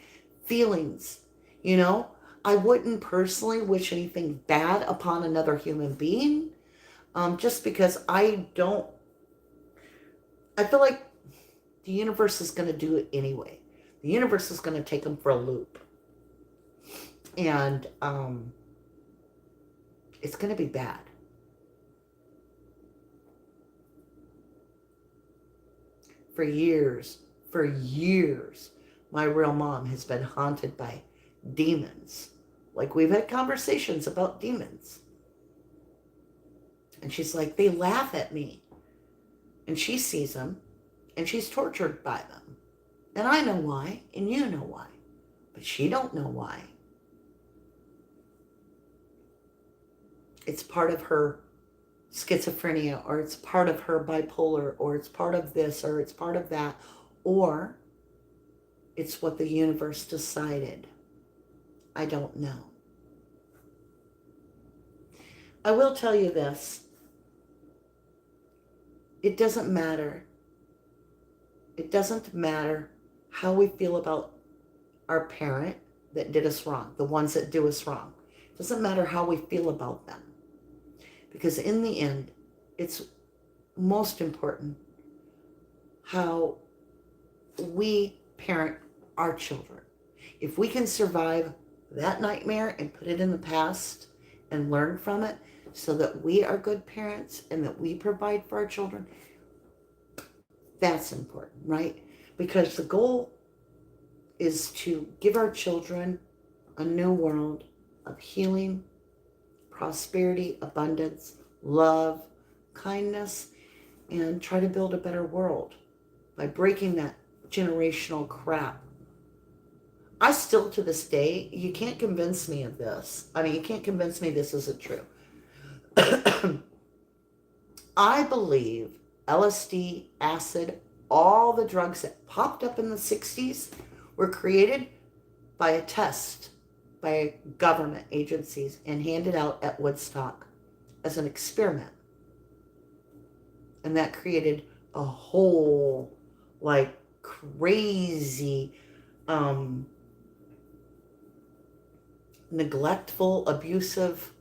feelings, you know? I wouldn't personally wish anything bad upon another human being, just because I feel like the universe is going to do it anyway. The universe is going to take them for a loop. And it's going to be bad. For years, my real mom has been haunted by demons. Like, we've had conversations about demons. And she's like, they laugh at me. And she sees them, and she's tortured by them. And I know why, and you know why. But she don't know why. It's part of her schizophrenia, or it's part of her bipolar, or it's part of this, or it's part of that, or it's what the universe decided. I don't know. I will tell you this. It doesn't matter. It doesn't matter how we feel about our parent that did us wrong, the ones that do us wrong. It doesn't matter how we feel about them. Because in the end, it's most important how we parent our children. If we can survive that nightmare and put it in the past and learn from it so that we are good parents and that we provide for our children, that's important, right? Because the goal is to give our children a new world of healing, prosperity, abundance, love, kindness, and try to build a better world by breaking that generational crap. I still, to this day, you can't convince me of this. I mean, you can't convince me this isn't true. I believe LSD, acid, all the drugs that popped up in the 60s were created by a test by government agencies and handed out at Woodstock as an experiment. And that created a whole, like, crazy, neglectful, abusive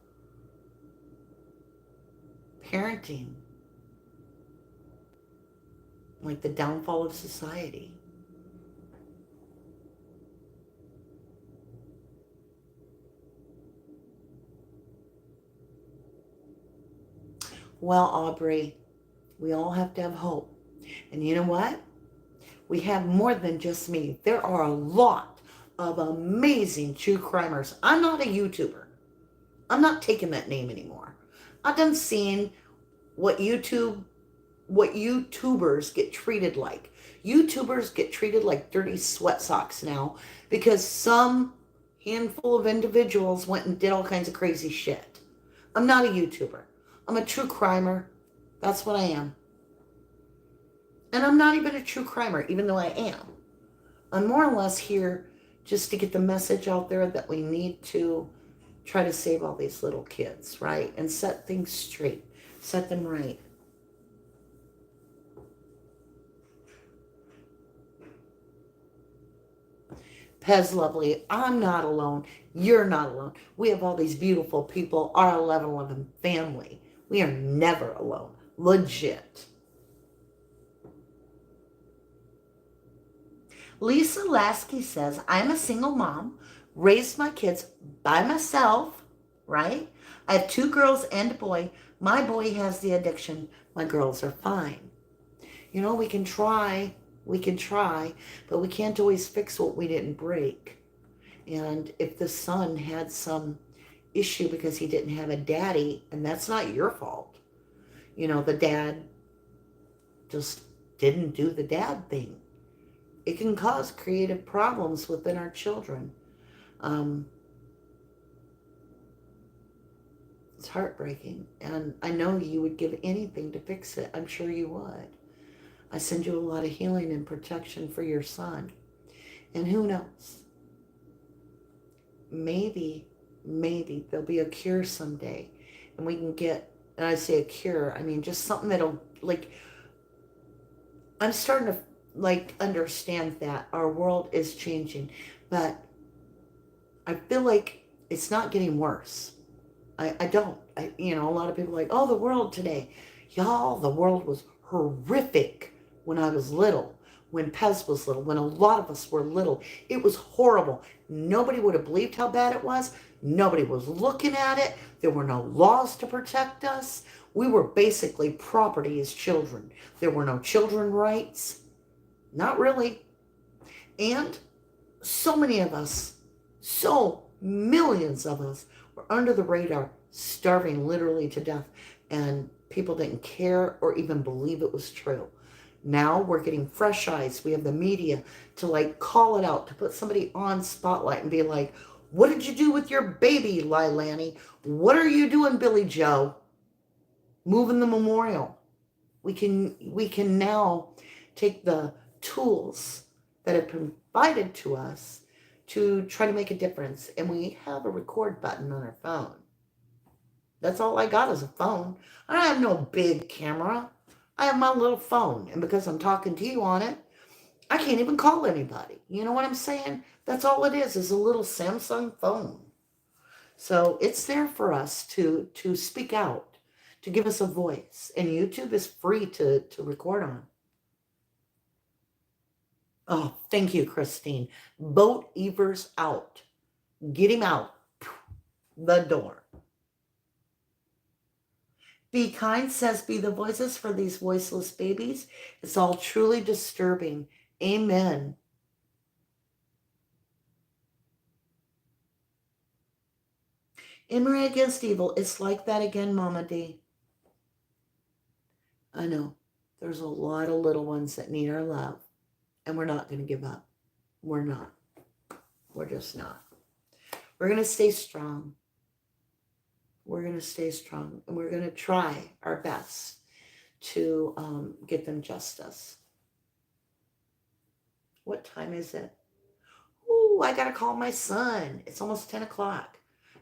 parenting. Like the downfall of society. Well, Aubrey, we all have to have hope. And you know what? We have more than just me. There are a lot of amazing true crimers. I'm not a YouTuber. I'm not taking that name anymore. I've done seen what YouTubers get treated like. YouTubers get treated like dirty sweat socks now because some handful of individuals went and did all kinds of crazy shit. I'm not a YouTuber. I'm a true crimer. That's what I am. And I'm not even a true crimer, even though I am. I'm more or less here just to get the message out there that we need to try to save all these little kids, right? And set things straight. Set them right. Pez Lovely, I'm not alone. You're not alone. We have all these beautiful people, our 1111 family. We are never alone. Legit. Lisa Lasky says, I'm a single mom, raised my kids by myself, right? I have 2 girls and a boy. My boy has the addiction. My girls are fine. You know, we can try, but we can't always fix what we didn't break. And if the son had some issue because he didn't have a daddy, and that's not your fault. You know, the dad just didn't do the dad thing. It can cause creative problems within our children. It's heartbreaking. And I know you would give anything to fix it. I'm sure you would. I send you a lot of healing and protection for your son. And who knows? Maybe there'll be a cure someday. And we can get And I say a cure, I mean just something that'll, like, I'm starting to, like, understand that our world is changing, but I feel like it's not getting worse. I don't. A lot of people are like, oh, the world today. Y'all, the world was horrific when I was little, when Pez was little, when a lot of us were little. It was horrible. Nobody would have believed how bad it was. Nobody was looking at it. There were no laws to protect us. We were basically property as children. There were no children rights. Not really. And so many of us, so millions of us, were under the radar, starving literally to death, and people didn't care or even believe it was true. Now we're getting fresh eyes. We have the media to, like, call it out, to put somebody on spotlight and be like, what did you do with your baby, Lilani? What are you doing, Billy Joe? Moving the memorial. We can now take the tools that have been provided to us to try to make a difference. And we have a record button on our phone. That's all I got is a phone. I don't have no big camera. I have my little phone. And because I'm talking to you on it, I can't even call anybody. You know what I'm saying? That's all it is a little Samsung phone. So it's there for us to speak out, to give us a voice. And YouTube is free to record on. Oh, thank you, Christine. Boat Evers out. Get him out the door. Be kind, says be the voices for these voiceless babies. It's all truly disturbing. Amen. Imri against evil. It's like that again, Mama D. I know. There's a lot of little ones that need our love. And we're not going to give up. We're not. We're just not. We're going to stay strong. We're going to stay strong. And we're going to try our best to get them justice. What time is it? Ooh, I got to call my son. It's almost 10 o'clock.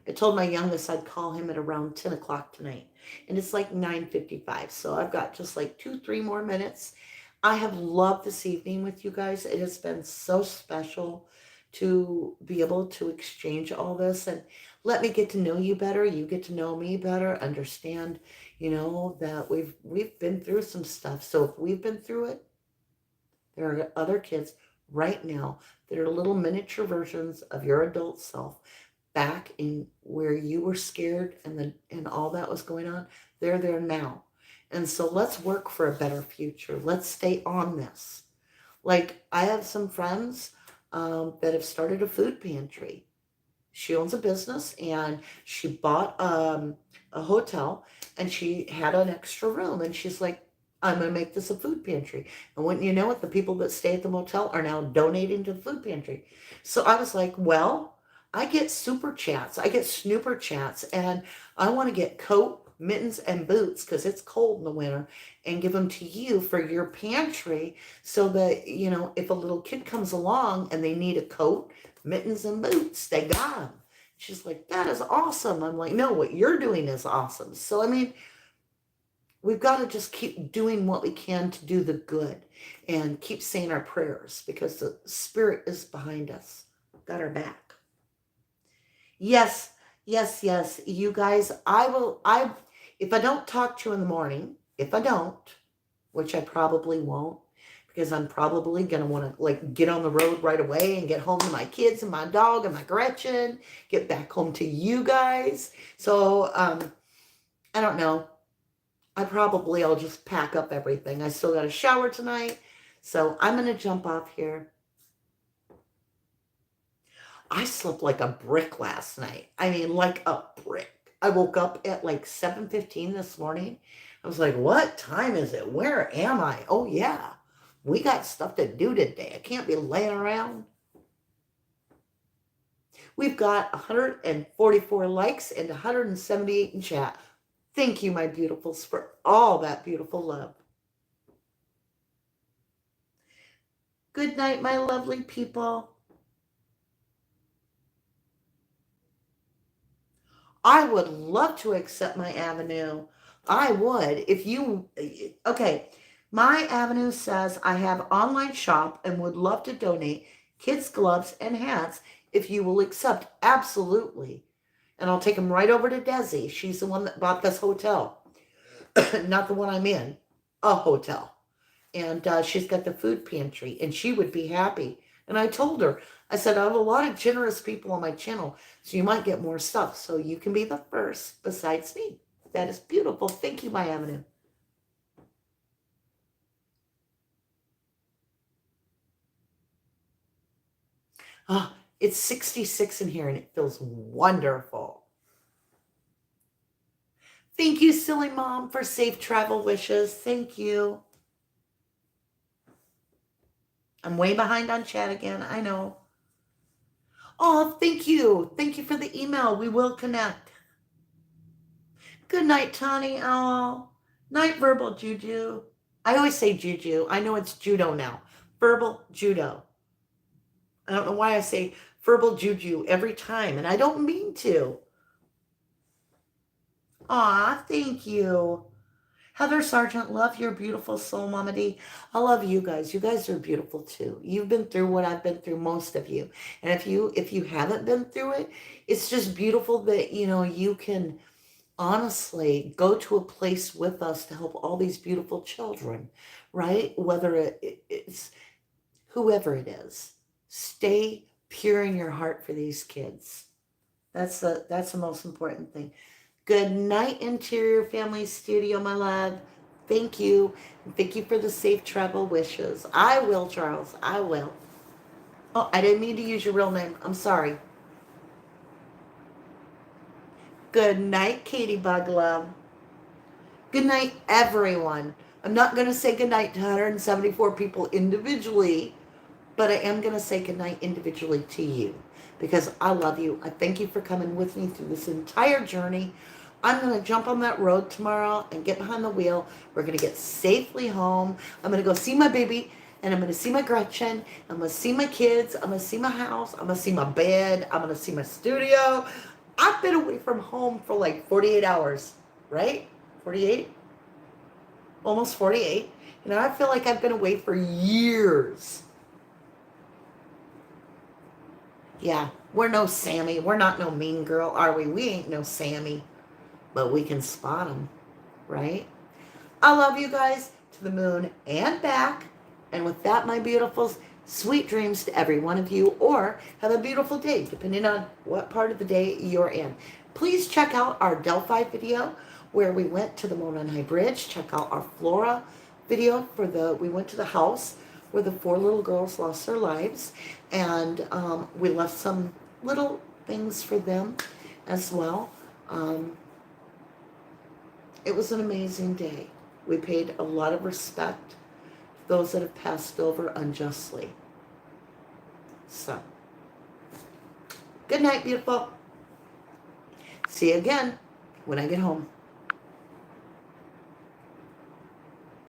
I told my youngest I'd call him at around 10 o'clock tonight. And it's like 9:55. So I've got just like 2, 3 more minutes. I have loved this evening with you guys. It has been so special to be able to exchange all this and let me get to know you better. You get to know me better, understand, that we've been through some stuff. So if we've been through it, there are other kids right now that are little miniature versions of your adult self back in where you were scared and all that was going on. They're there now. And so let's work for a better future. Let's stay on this. Like, I have some friends that have started a food pantry. She owns a business and she bought a hotel and she had an extra room and she's like, I'm going to make this a food pantry. And wouldn't you know it, the people that stay at the motel are now donating to the food pantry. So I was like, well, I get super chats, I get snooper chats, and I want to get coat, mittens, and boots because it's cold in the winter and give them to you for your pantry so that, if a little kid comes along and they need a coat, mittens, and boots, they got them. She's like, that is awesome. I'm like, no, what you're doing is awesome. So, I mean, we've got to just keep doing what we can to do the good and keep saying our prayers because the Spirit is behind us. Got our back. Yes, yes, yes. You guys, if I don't talk to you in the morning, if I don't, which I probably won't, because I'm probably going to want to, like, get on the road right away and get home to my kids and my dog and my Gretchen, get back home to you guys. So, I don't know. I'll just pack up everything. I still got a shower tonight. So I'm going to jump off here. I slept like a brick last night. I mean, like a brick. I woke up at like 7:15 this morning. I was like, what time is it? Where am I? Oh, yeah. We got stuff to do today. I can't be laying around. We've got 144 likes and 178 in chat. Thank you, my beautifuls, for all that beautiful love. Good night, my lovely people. I would love to accept my avenue. I would. If you, okay, my avenue says I have online shop and would love to donate kids' gloves and hats if you will accept. Absolutely. And I'll take them right over to Desi. She's the one that bought this hotel, not the one I'm in, a hotel. And she's got the food pantry, and she would be happy. And I told her, I said, I have a lot of generous people on my channel, so you might get more stuff. So you can be the first besides me. That is beautiful. Thank you, my avenue. Ah, it's 66 in here, and it feels wonderful. Thank you, silly mom, for safe travel wishes. Thank you. I'm way behind on chat again. I know. Oh, thank you. Thank you for the email. We will connect. Good night, Tawny Owl. Night, Verbal Juju. I always say Juju. I know it's Judo now. Verbal Judo. I don't know why I say verbal Juju every time, and I don't mean to. Aw, thank you. Heather Sargent, love your beautiful soul, Mama D. I love you guys. You guys are beautiful too. You've been through what I've been through, most of you. And if you haven't been through it, it's just beautiful that you can honestly go to a place with us to help all these beautiful children, right? Whether it's whoever it is, stay pure in your heart for these kids. That's the most important thing. Good night, Interior Family Studio, my love. Thank you. And thank you for the safe travel wishes. I will, Charles. I will. Oh, I didn't mean to use your real name. I'm sorry. Good night, Katie Bug Love. Good night, everyone. I'm not going to say good night to 174 people individually, but I am going to say good night individually to you because I love you. I thank you for coming with me through this entire journey. I'm going to jump on that road tomorrow and get behind the wheel. We're going to get safely home. I'm going to go see my baby, and I'm going to see my Gretchen. I'm going to see my kids. I'm going to see my house. I'm going to see my bed. I'm going to see my studio. I've been away from home for like 48 hours, right? 48? Almost 48. I feel like I've been away for years. Yeah, we're no Sammy. We're not no mean girl, are we? We ain't no Sammy, but we can spot them, right? I love you guys to the moon and back. And with that, my beautifuls, sweet dreams to every one of you, or have a beautiful day, depending on what part of the day you're in. Please check out our Delphi video where we went to the Moonology Bridge. Check out our Flora video we went to the house where the 4 little girls lost their lives. And we left some little things for them as well. It was an amazing day. We paid a lot of respect to those that have passed over unjustly. So, good night, beautiful. See you again when I get home.